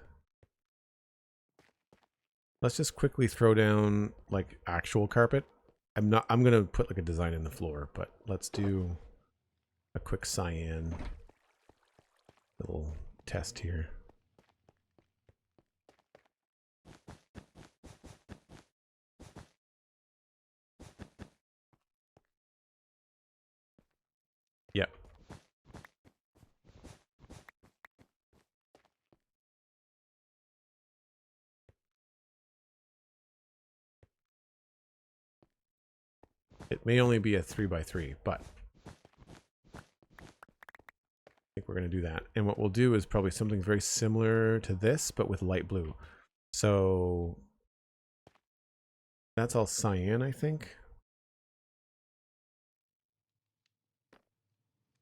S1: let's just quickly throw down like actual carpet. I'm gonna put like a design in the floor, but let's do a quick cyan little test here. Yep. It may only be a 3x3, but I think we're going to do that. And what we'll do is probably something very similar to this, but with light blue. So that's all cyan, I think.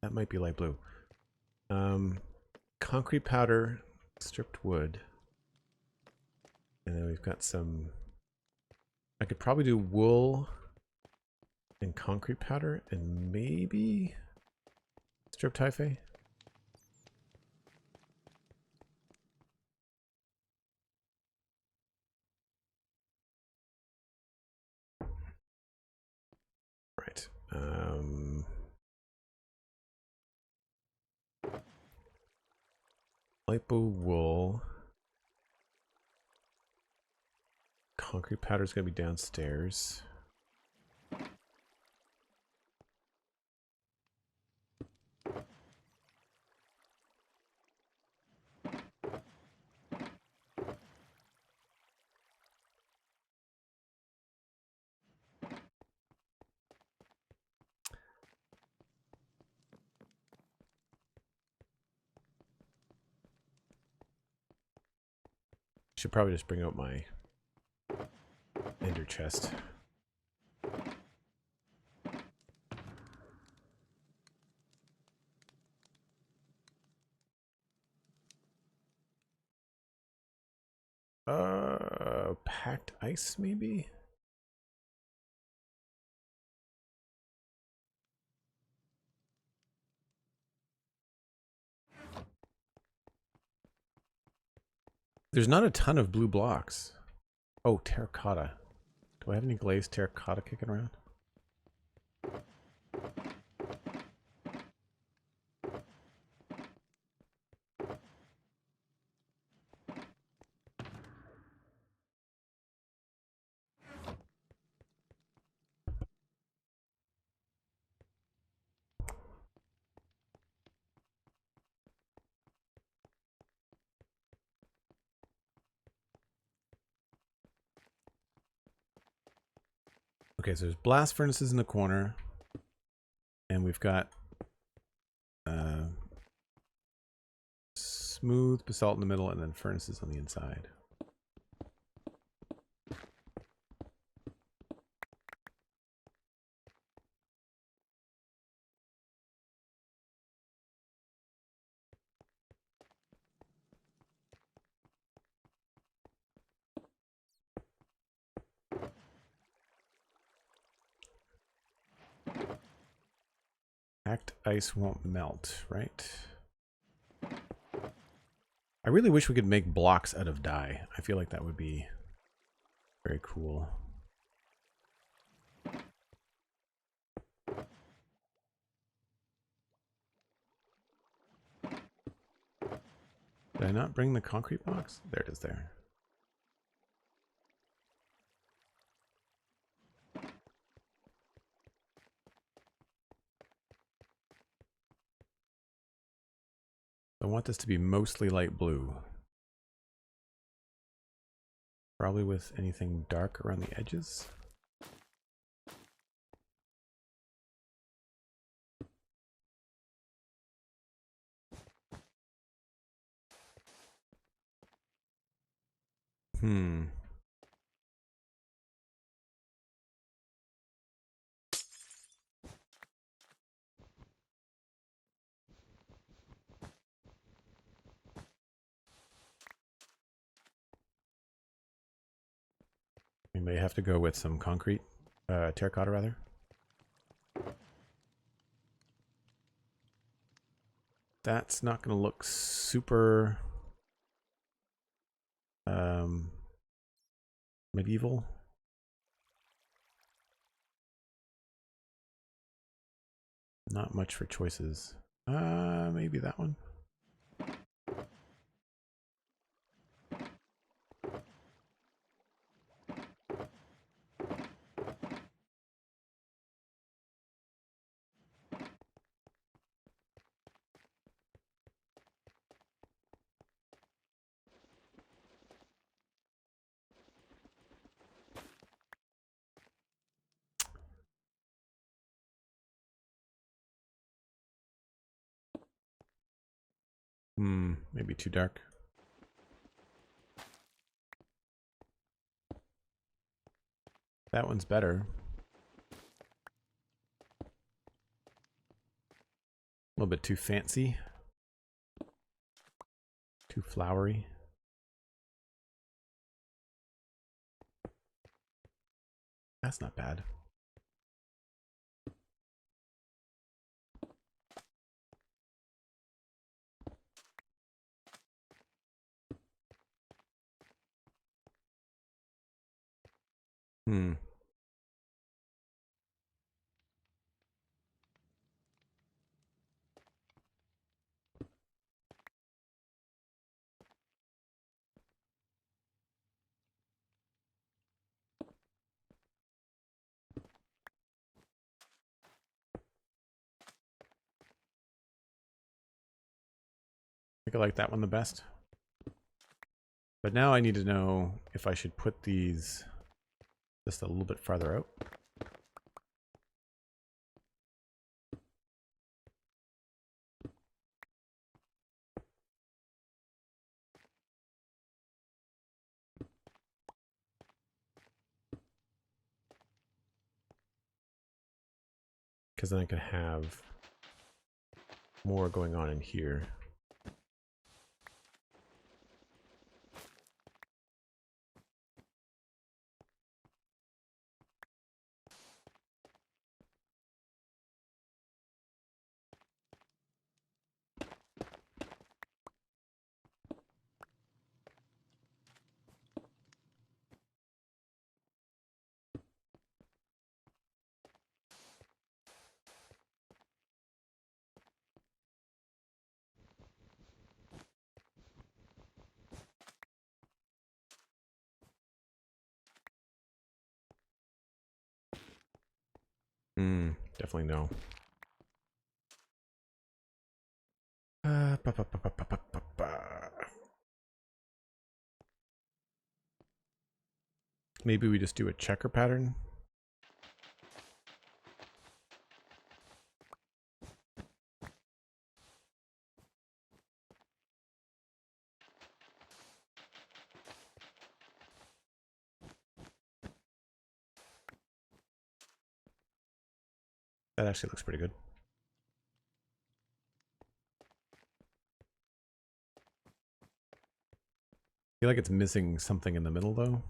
S1: That might be light blue. Concrete powder, stripped wood. And then we've got some... I could probably do wool and concrete powder and maybe stripped hyphae. Right. Lipo wool. Concrete powder is going to be downstairs. Should probably just bring out my ender chest. Packed ice maybe? There's not a ton of blue blocks. Oh, terracotta. Do I have any glazed terracotta kicking around? Okay, so there's blast furnaces in the corner. And we've got smooth basalt in the middle and then furnaces on the inside. Packed ice won't melt, right? I really wish we could make blocks out of dye. I feel like that would be very cool. Did I not bring the concrete box? There it is there. I want this to be mostly light blue. Probably with anything dark around the edges. We may have to go with some concrete, terracotta rather. That's not going to look super medieval. Not much for choices. Maybe that one. Maybe too dark. That one's better. A little bit too fancy. Too flowery. That's not bad. I think I like that one the best. But now I need to know if I should put these just a little bit farther out. Because then I could have more going on in here. Definitely no. Maybe we just do a checker pattern. That actually looks pretty good. I feel like it's missing something in the middle though.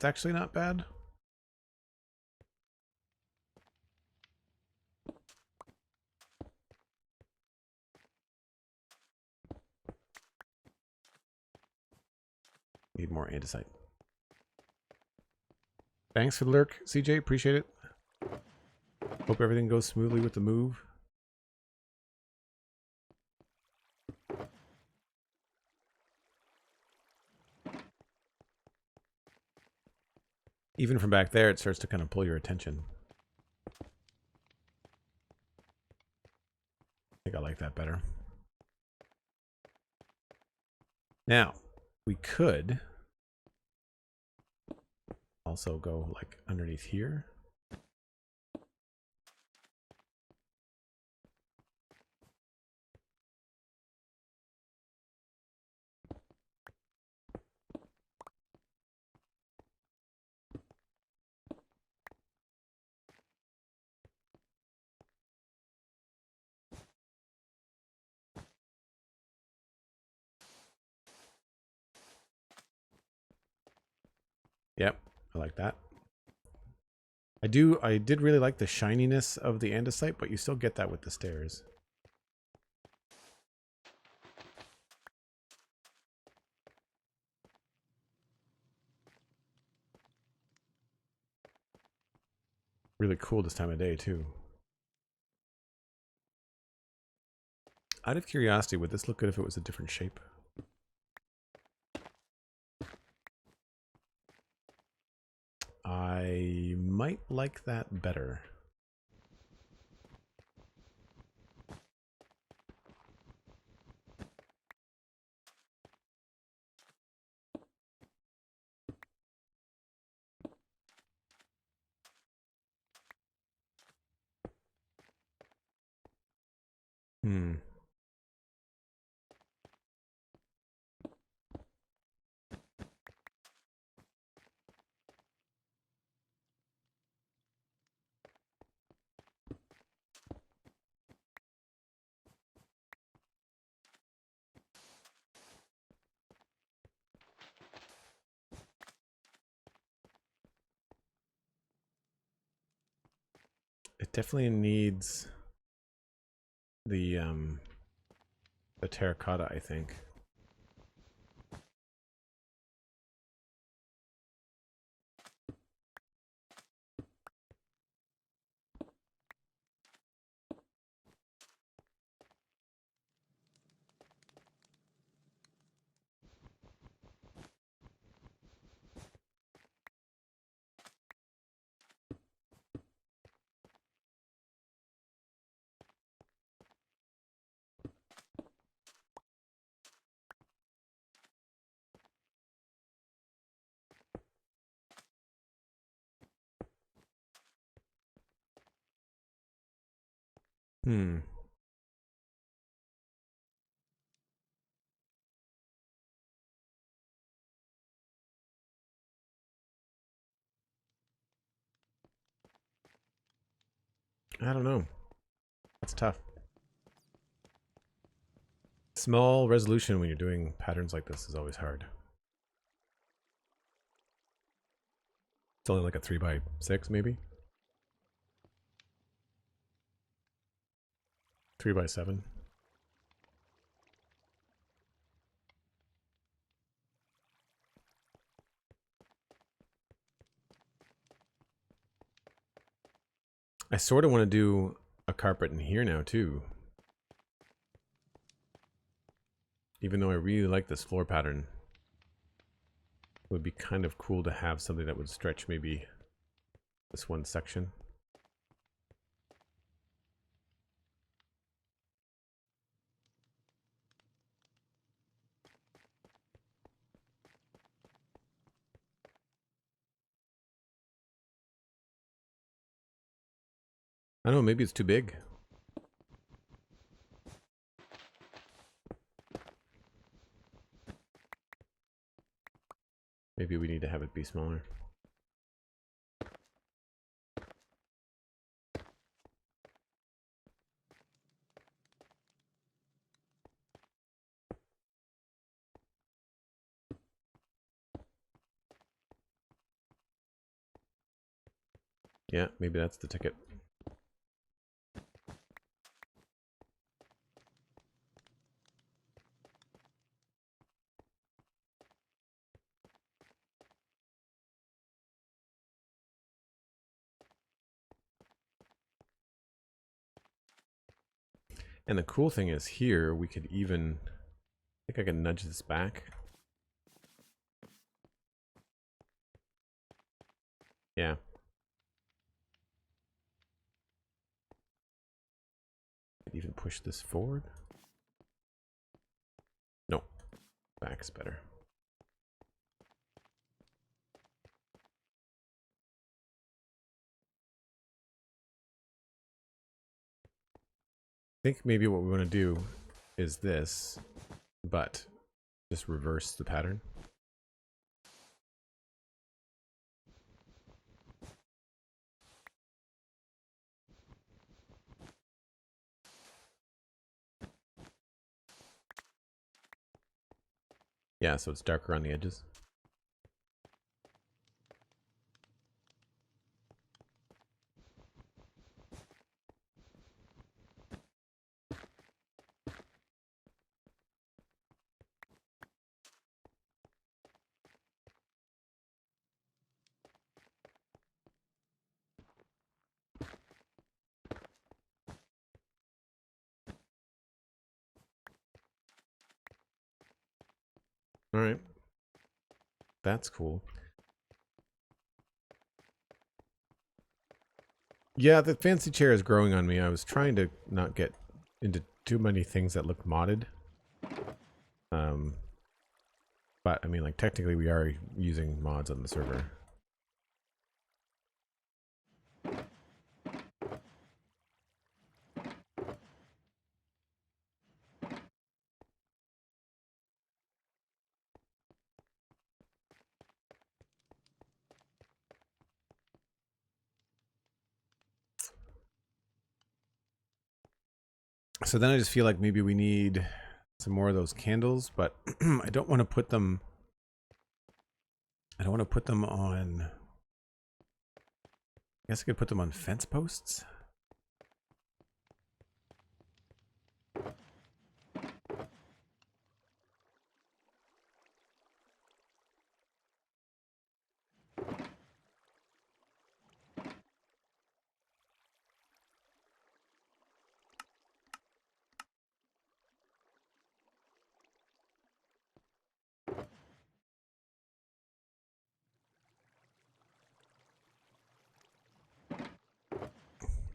S1: It's actually not bad. Need more andesite. Thanks for the lurk, CJ. Appreciate it. Hope everything goes smoothly with the move. Even from back there, it starts to kind of pull your attention. I think I like that better. Now, we could also go like underneath here. Yep, I like that. I did really like the shininess of the andesite, but you still get that with the stairs. Really cool this time of day too. Out of curiosity, would this look good if it was a different shape? I might like that better. It definitely needs the terracotta, I think. I don't know. That's tough. Small resolution when you're doing patterns like this is always hard. It's only like a 3x6 maybe? 3x7. I sort of want to do a carpet in here now too. Even though I really like this floor pattern. It would be kind of cool to have something that would stretch maybe this one section. I don't know, maybe it's too big. Maybe we need to have it be smaller. Yeah, maybe that's the ticket. And the cool thing is here, we could even, I think I can nudge this back. Yeah. Could even push this forward. No, back's better. I think maybe what we want to do is this, but just reverse the pattern. Yeah, so it's darker on the edges. All right. That's cool. Yeah, the fancy chair is growing on me. I was trying to not get into too many things that look modded. But I mean, like, technically we are using mods on the server. So then I just feel like maybe we need some more of those candles, but I don't want to put them. I don't want to put them on. I guess I could put them on fence posts.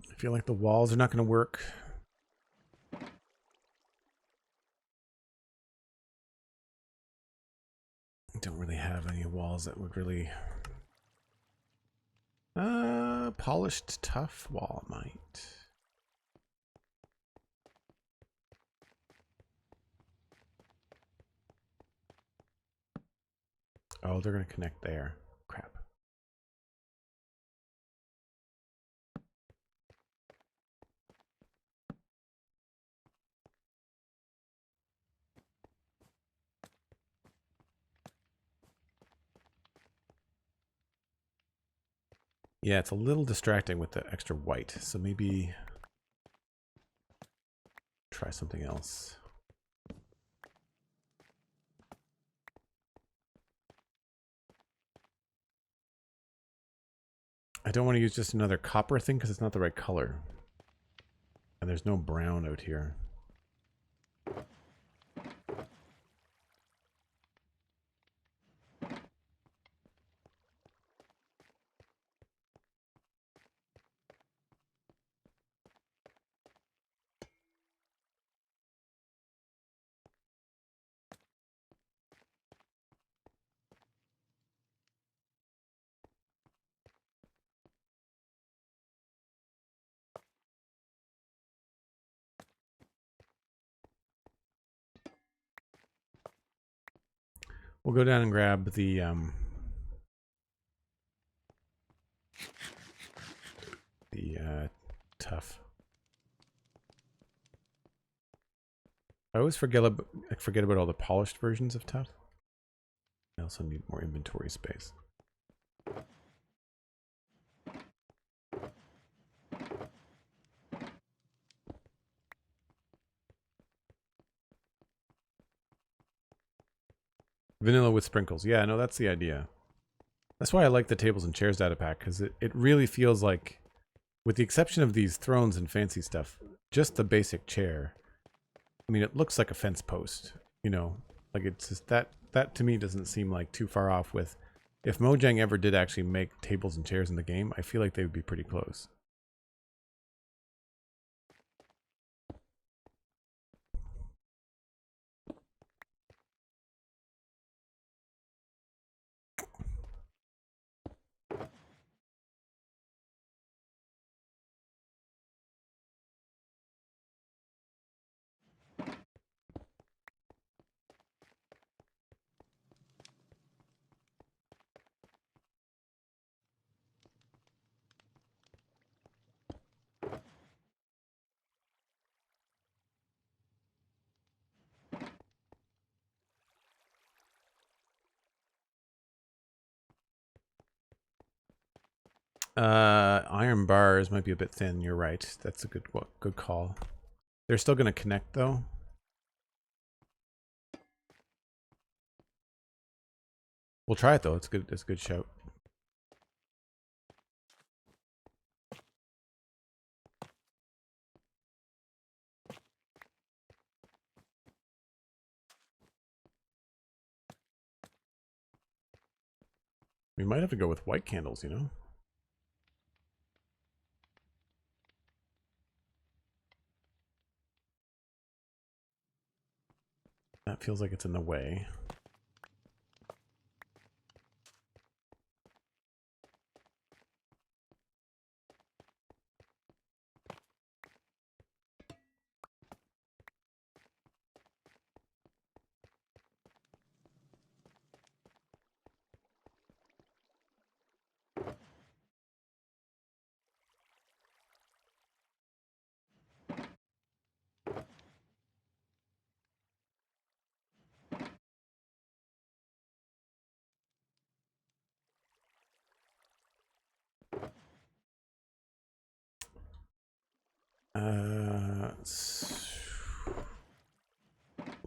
S1: I feel like the walls are not going to work. I don't really have any walls that would really... polished tough wall might. Oh, they're going to connect there. Crap. Yeah, it's a little distracting with the extra white, so maybe try something else. I don't want to use just another copper thing because it's not the right color. And there's no brown out here. We'll go down and grab the tough. I always forget about all the polished versions of tough. I also need more inventory space. Vanilla with sprinkles. Yeah, no, that's the idea. That's why I like the tables and chairs data pack, because it really feels like, with the exception of these thrones and fancy stuff, just the basic chair. I mean, it looks like a fence post, you know, like it's just that to me doesn't seem like too far off with, if Mojang ever did actually make tables and chairs in the game, I feel like they would be pretty close. Iron bars might be a bit thin. You're right. That's a good call. They're still going to connect though. We'll try it though. It's good. It's a good shout. We might have to go with white candles, you know? That feels like it's in the way.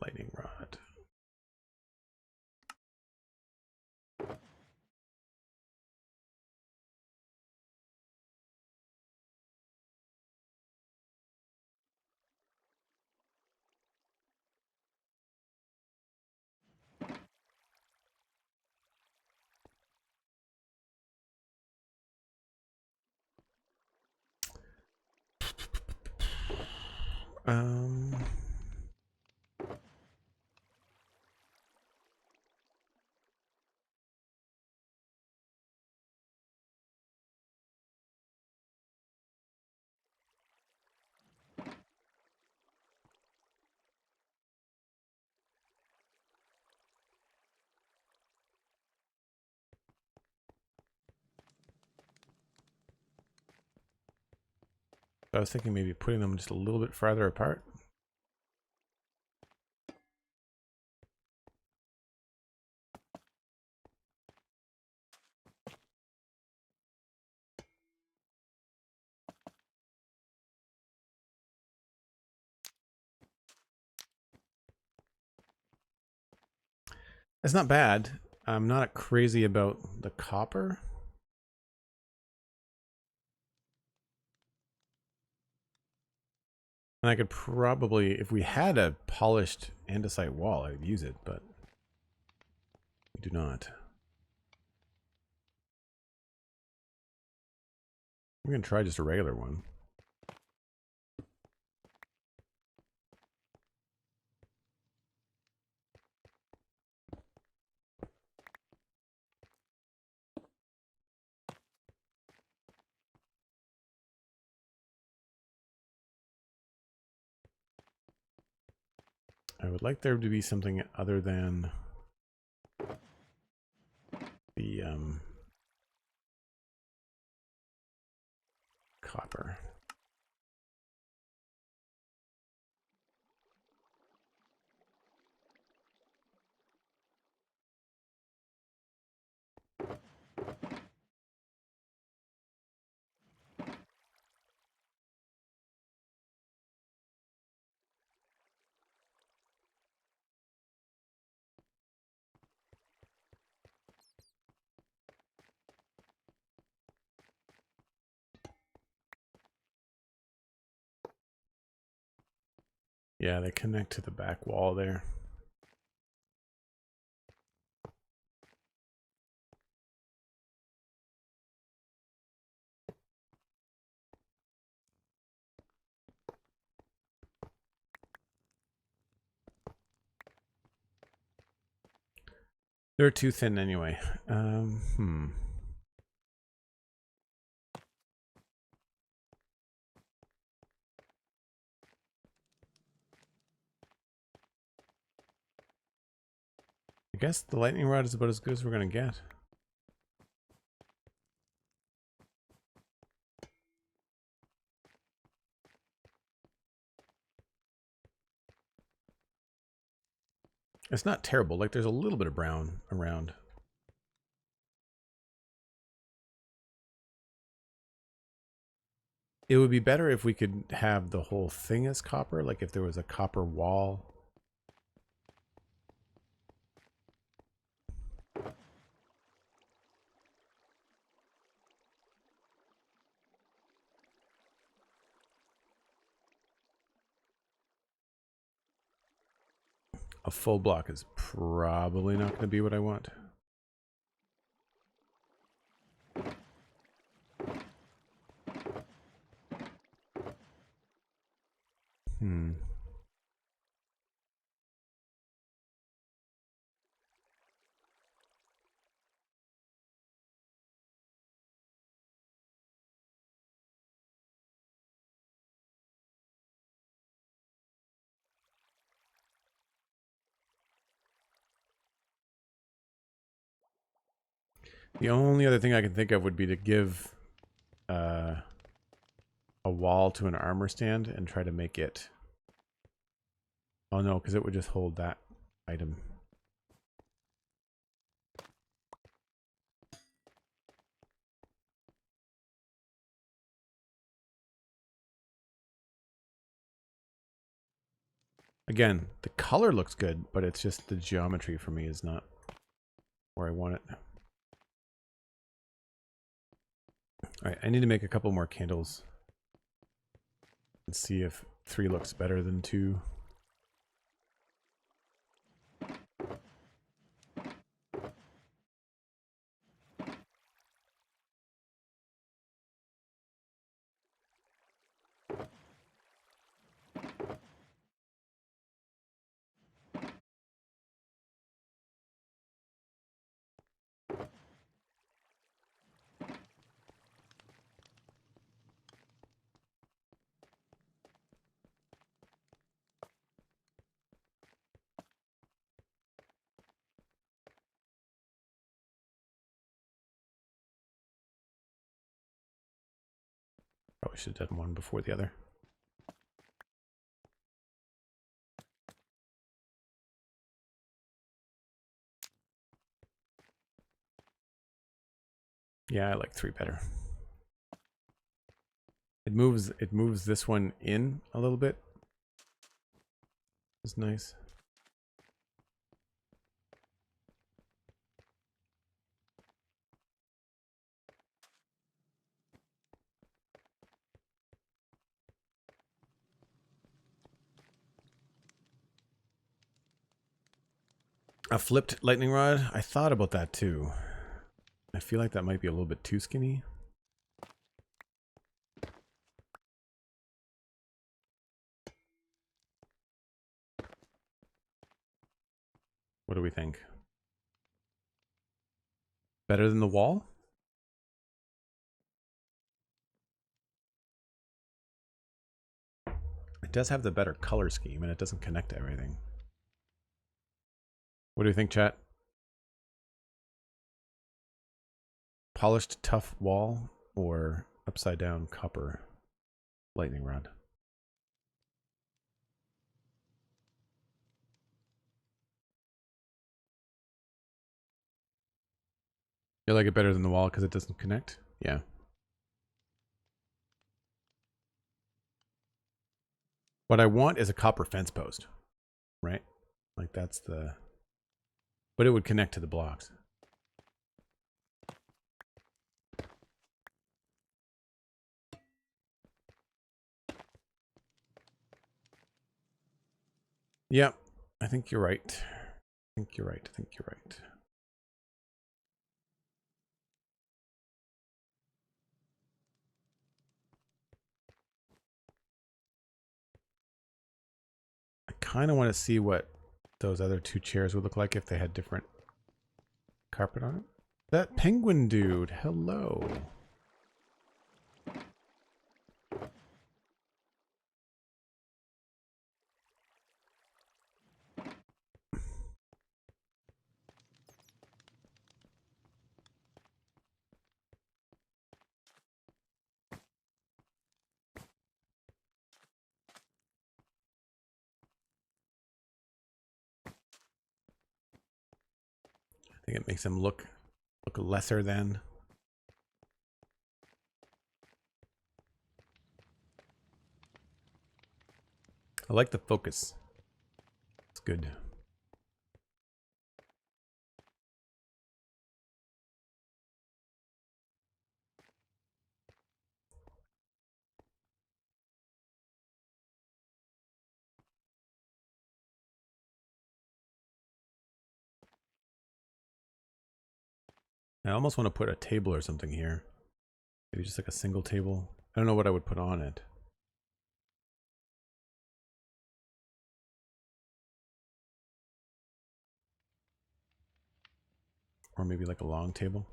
S1: Lightning rod. Um, I was thinking maybe putting them just a little bit farther apart. It's not bad. I'm not crazy about the copper. And I could probably, if we had a polished andesite wall, I'd use it, but we do not. We're going to try just a regular one. I would like there to be something other than the copper. Yeah, they connect to the back wall there. They're too thin anyway. I guess the lightning rod is about as good as we're going to get. It's not terrible. Like, there's a little bit of brown around. It would be better if we could have the whole thing as copper, like if there was a copper wall. A full block is probably not going to be what I want. The only other thing I can think of would be to give a wall to an armor stand and try to make it... Oh no, because it would just hold that item. Again, the color looks good, but it's just the geometry for me is not where I want it. Alright, I need to make a couple more candles and see if 3 looks better than 2. Probably should have done one before the other. Yeah, I like 3 better. It moves this one in a little bit. It's nice. A flipped lightning rod? I thought about that too. I feel like that might be a little bit too skinny. What do we think? Better than the wall? It does have the better color scheme and it doesn't connect to everything. What do you think, chat? Polished tough wall or upside down copper lightning rod? You like it better than the wall because it doesn't connect? Yeah. What I want is a copper fence post, right? Like that's the... But it would connect to the blocks. Yeah, I think you're right. I think you're right. I think you're right. I kind of want to see what those other two chairs would look like if they had different carpet on it. That penguin dude, hello. I think it makes him look lesser than. I like the focus. It's good. I almost want to put a table or something here. Maybe just like a single table. I don't know what I would put on it. Or maybe like a long table.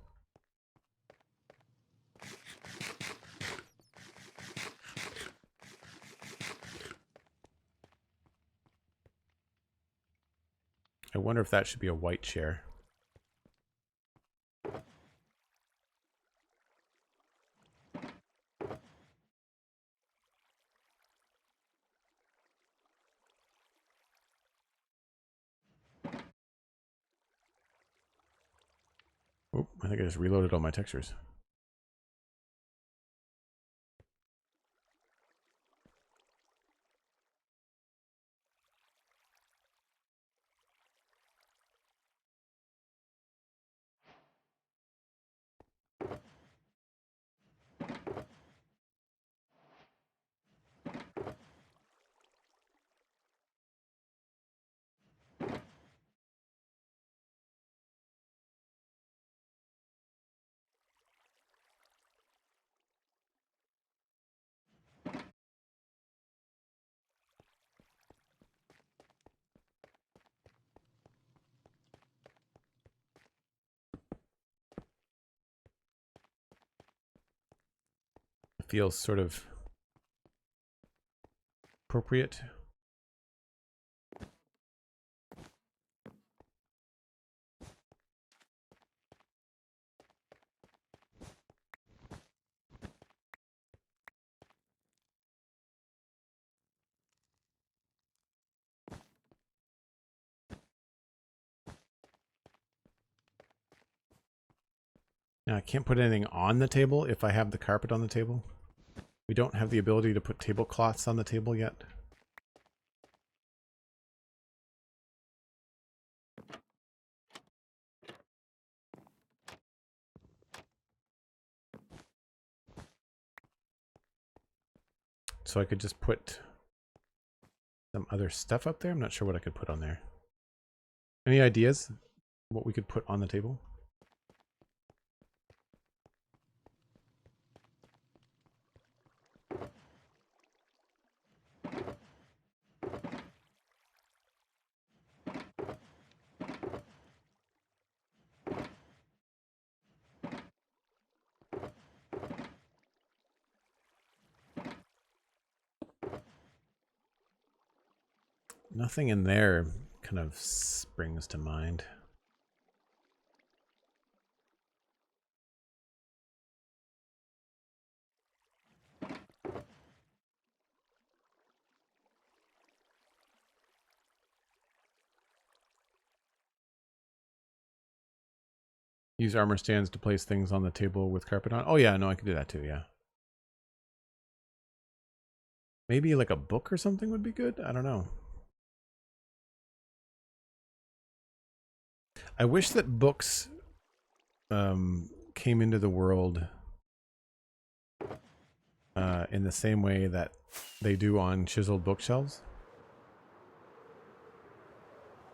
S1: I wonder if that should be a white chair. Oh, I think I just reloaded all my textures. It feels sort of appropriate. Now I can't put anything on the table if I have the carpet on the table. We don't have the ability to put tablecloths on the table yet. So I could just put some other stuff up there. I'm not sure what I could put on there. Any ideas what we could put on the table? Nothing in there kind of springs to mind. Use armor stands to place things on the table with carpet on. Oh yeah, no, I could do that too, yeah. Maybe like a book or something would be good? I don't know. I wish that books came into the world in the same way that they do on chiseled bookshelves.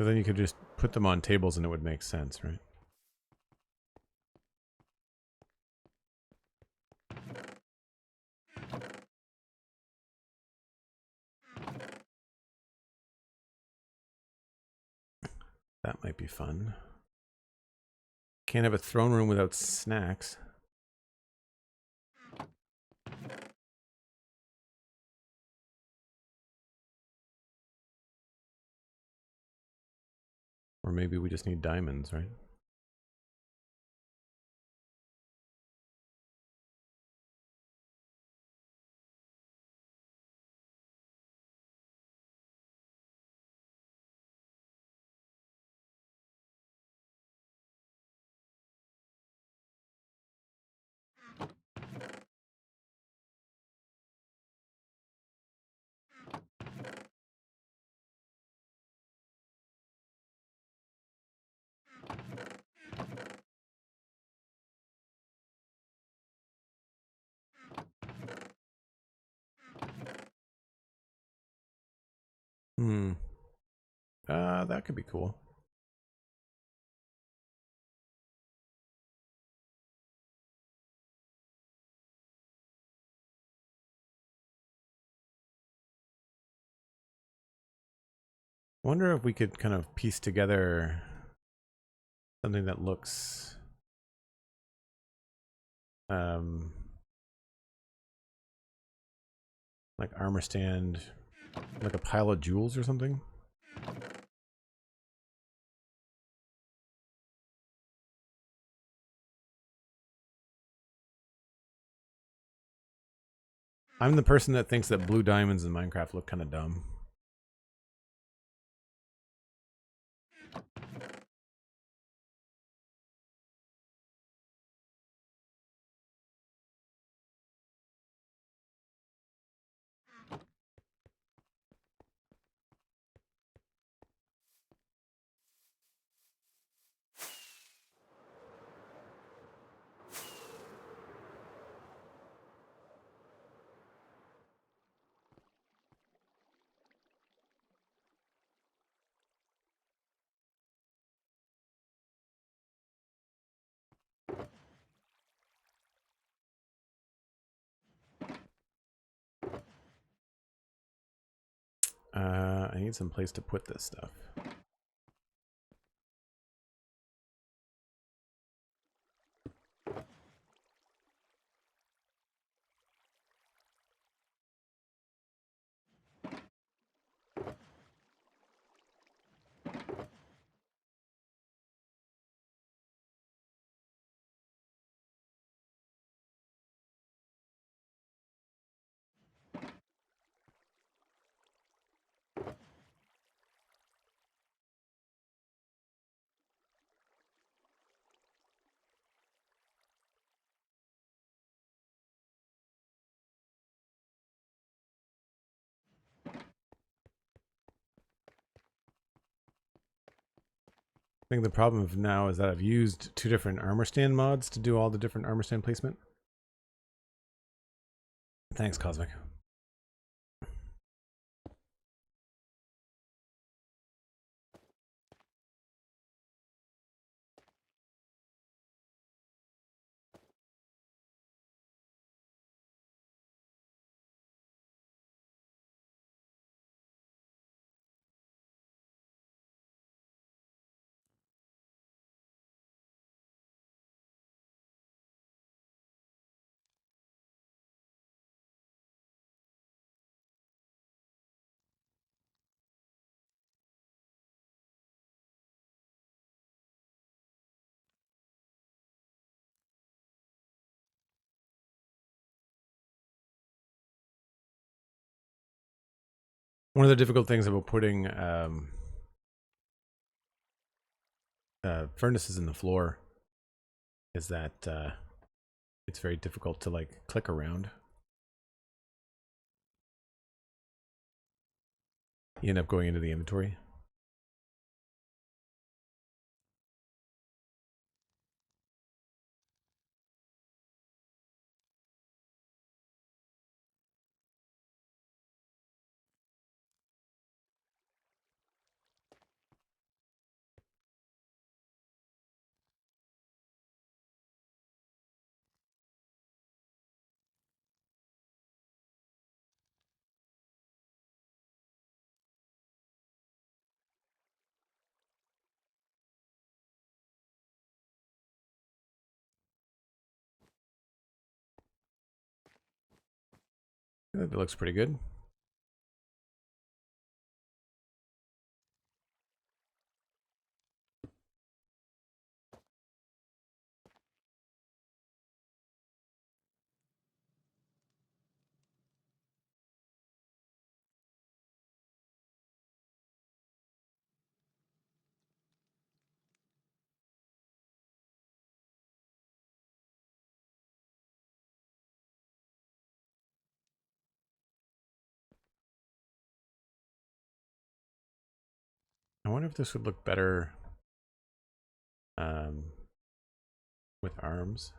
S1: Because then you could just put them on tables and it would make sense, right? That might be fun. Can't have a throne room without snacks. Or maybe we just need diamonds, right? Hmm. That could be cool. I wonder if we could kind of piece together something that looks like armor stand, like a pile of jewels or something. I'm the person that thinks that blue diamonds in Minecraft look kind of dumb. I need some place to put this stuff. I think the problem now is that I've used 2 different armor stand mods to do all the different armor stand placement. Thanks, Cosmic. One of the difficult things about putting furnaces in the floor is that it's very difficult to like click around. You end up going into the inventory. That looks pretty good. I wonder if this would look better with arms.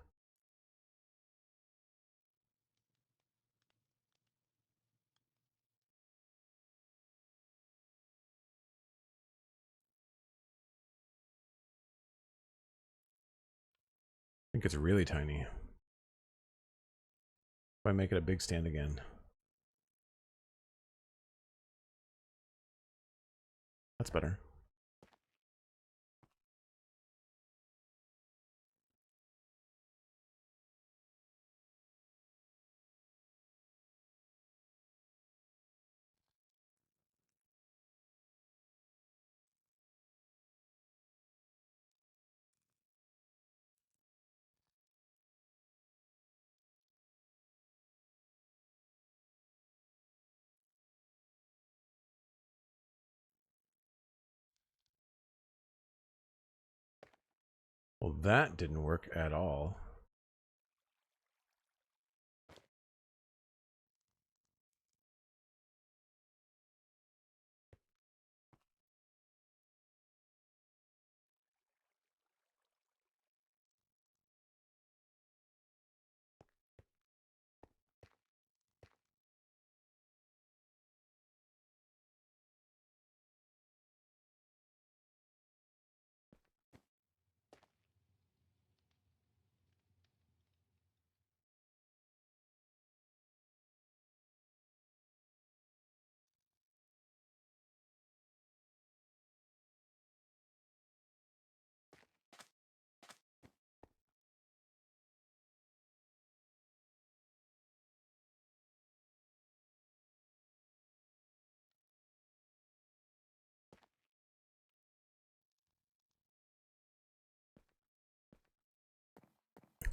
S1: I think it's really tiny. If I make it a big stand again. That's better. Well, that didn't work at all.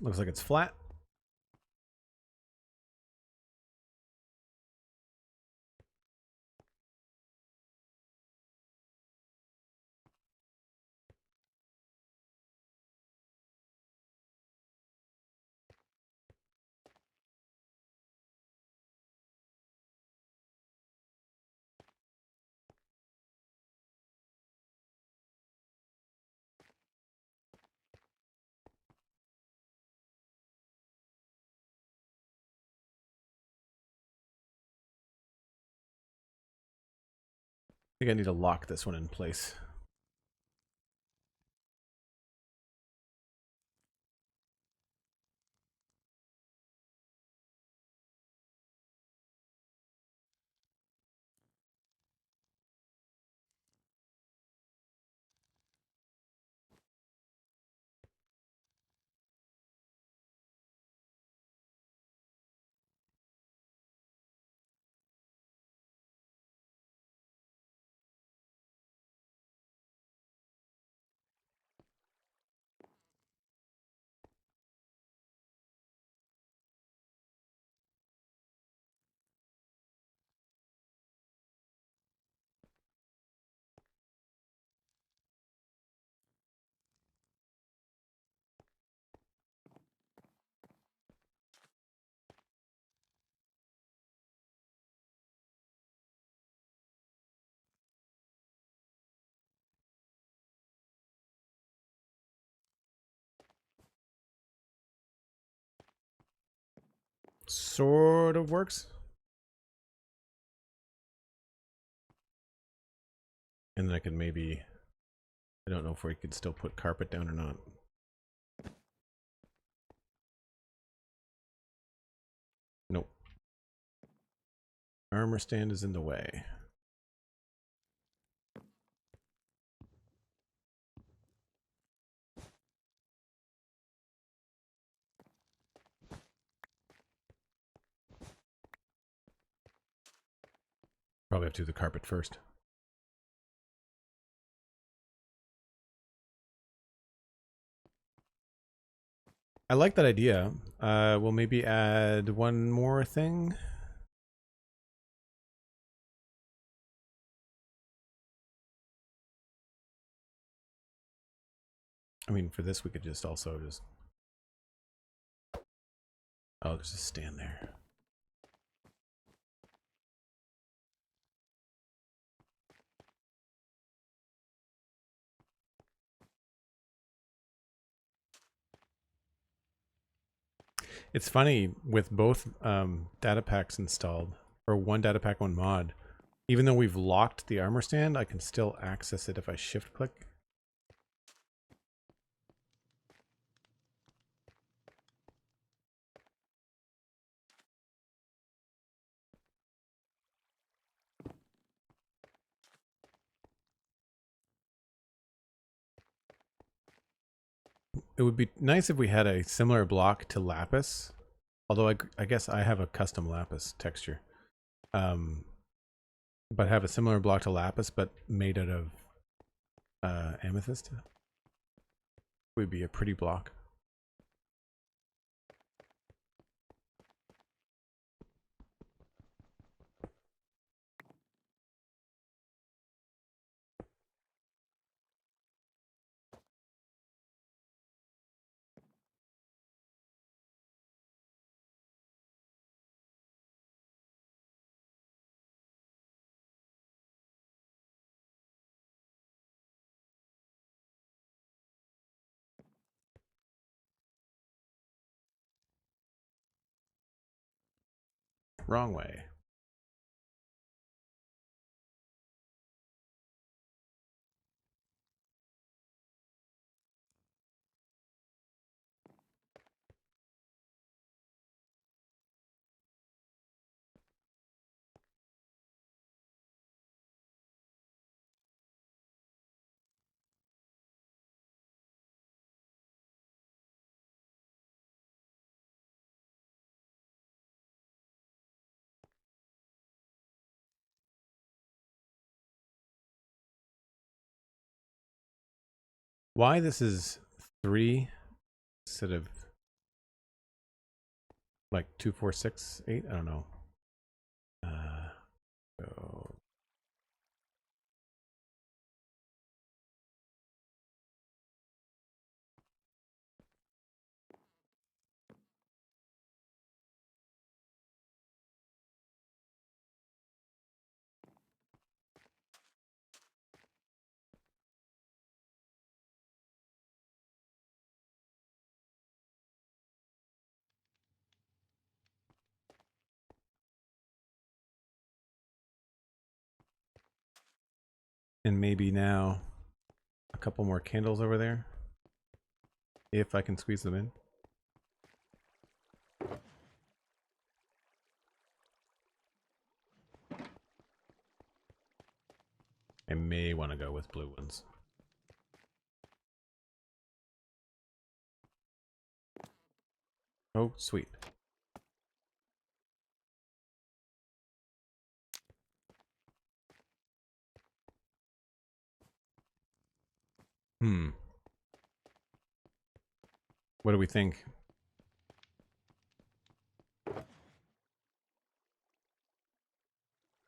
S1: Looks like it's flat. I think I need to lock this one in place. Sort of works. And then I could maybe, I don't know if we could still put carpet down or not. Nope. Armor stand is in the way. Probably have to do the carpet first. I like that idea. We'll maybe add one more thing. I mean, for this, we could just also just... Oh, there's a stand there. It's funny, with both data packs installed, or one data pack, one mod, even though we've locked the armor stand, I can still access it if I shift click. It would be nice if we had a similar block to lapis, although I guess I have a custom lapis texture. But have a similar block to lapis, but made out of amethyst. Would be a pretty block. Wrong way. Why this is 3 instead of like 2, 4, 6, 8? I don't know. So and maybe now a couple more candles over there, if I can squeeze them in. I may want to go with blue ones. Oh, sweet. What do we think?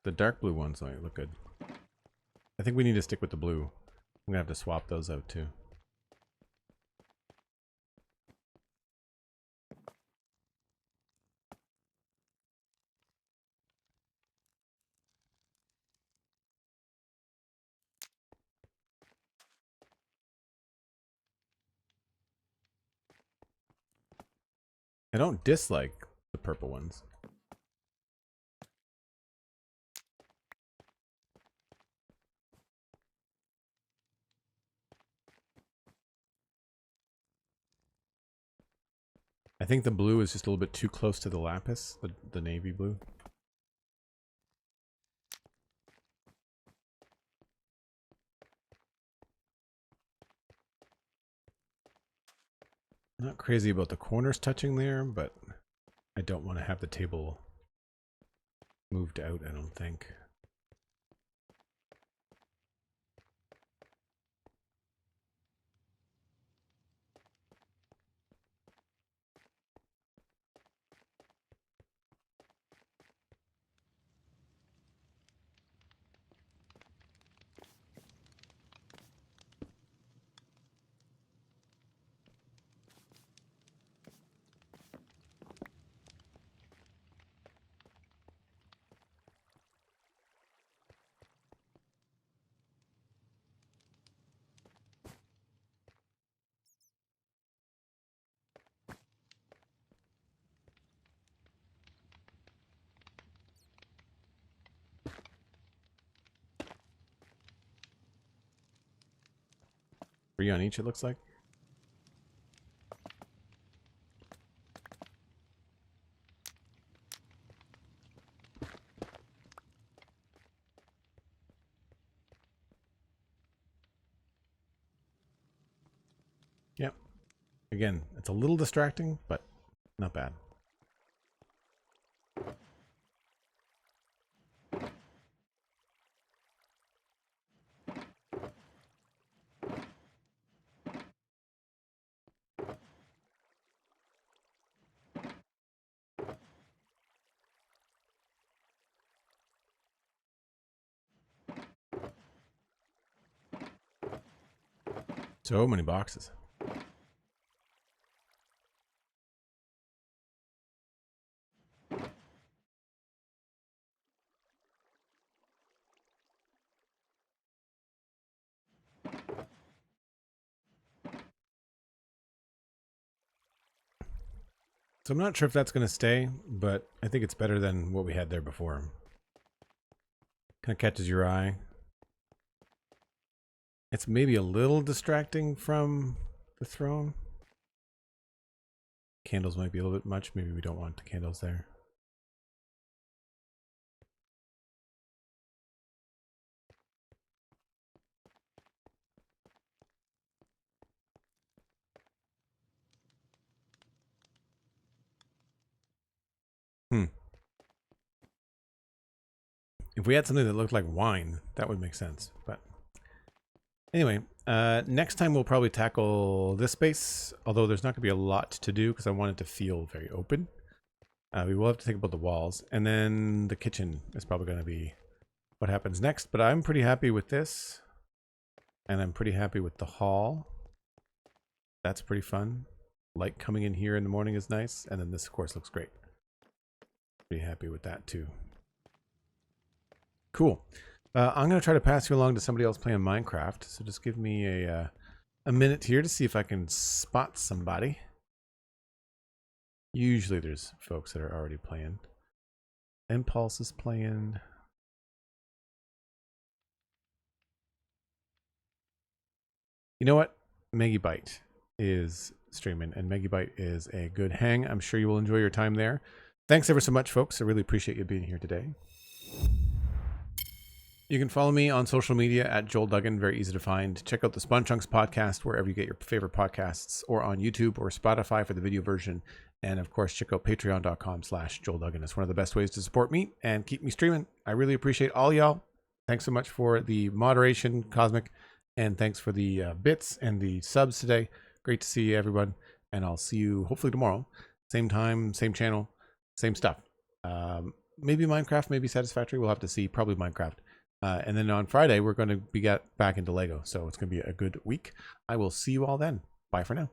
S1: The dark blue ones might look good. I think we need to stick with the blue. I'm gonna have to swap those out too. I don't dislike the purple ones. I think the blue is just a little bit too close to the lapis, the navy blue. Not crazy about the corners touching there, but I don't want to have the table moved out, I don't think. 3 on each, it looks like. Yep. Again, it's a little distracting, but not bad. So many boxes. So I'm not sure if that's going to stay, but I think it's better than what we had there before. Kind of catches your eye. It's maybe a little distracting from the throne. Candles might be a little bit much. Maybe we don't want the candles there. If we had something that looked like wine, that would make sense. But anyway, next time we'll probably tackle this space, although there's not going to be a lot to do because I want it to feel very open. We will have to think about the walls. And then the kitchen is probably going to be what happens next. But I'm pretty happy with this. And I'm pretty happy with the hall. That's pretty fun. Light coming in here in the morning is nice. And then this, of course, looks great. Pretty happy with that, too. Cool. I'm going to try to pass you along to somebody else playing Minecraft. So just give me a minute here to see if I can spot somebody. Usually there's folks that are already playing. Impulse is playing. You know what? Megabite is streaming, and Megabite is a good hang. I'm sure you will enjoy your time there. Thanks ever so much, folks. I really appreciate you being here today. You can follow me on social media at Joel Duggan, very easy to find. Check out the Spawn Chunks podcast wherever you get your favorite podcasts, or on YouTube or Spotify for the video version. And of course, check out patreon.com/Joel Duggan. It's one of the best ways to support me and keep me streaming. I really appreciate all y'all. Thanks so much for the moderation, Cosmic, and thanks for the bits and the subs today. Great to see everyone, and I'll see you hopefully tomorrow. Same time, same channel, same stuff. Maybe Minecraft, maybe Satisfactory. We'll have to see. Probably Minecraft. And then on Friday, we're going to be back into Lego. So it's going to be a good week. I will see you all then. Bye for now.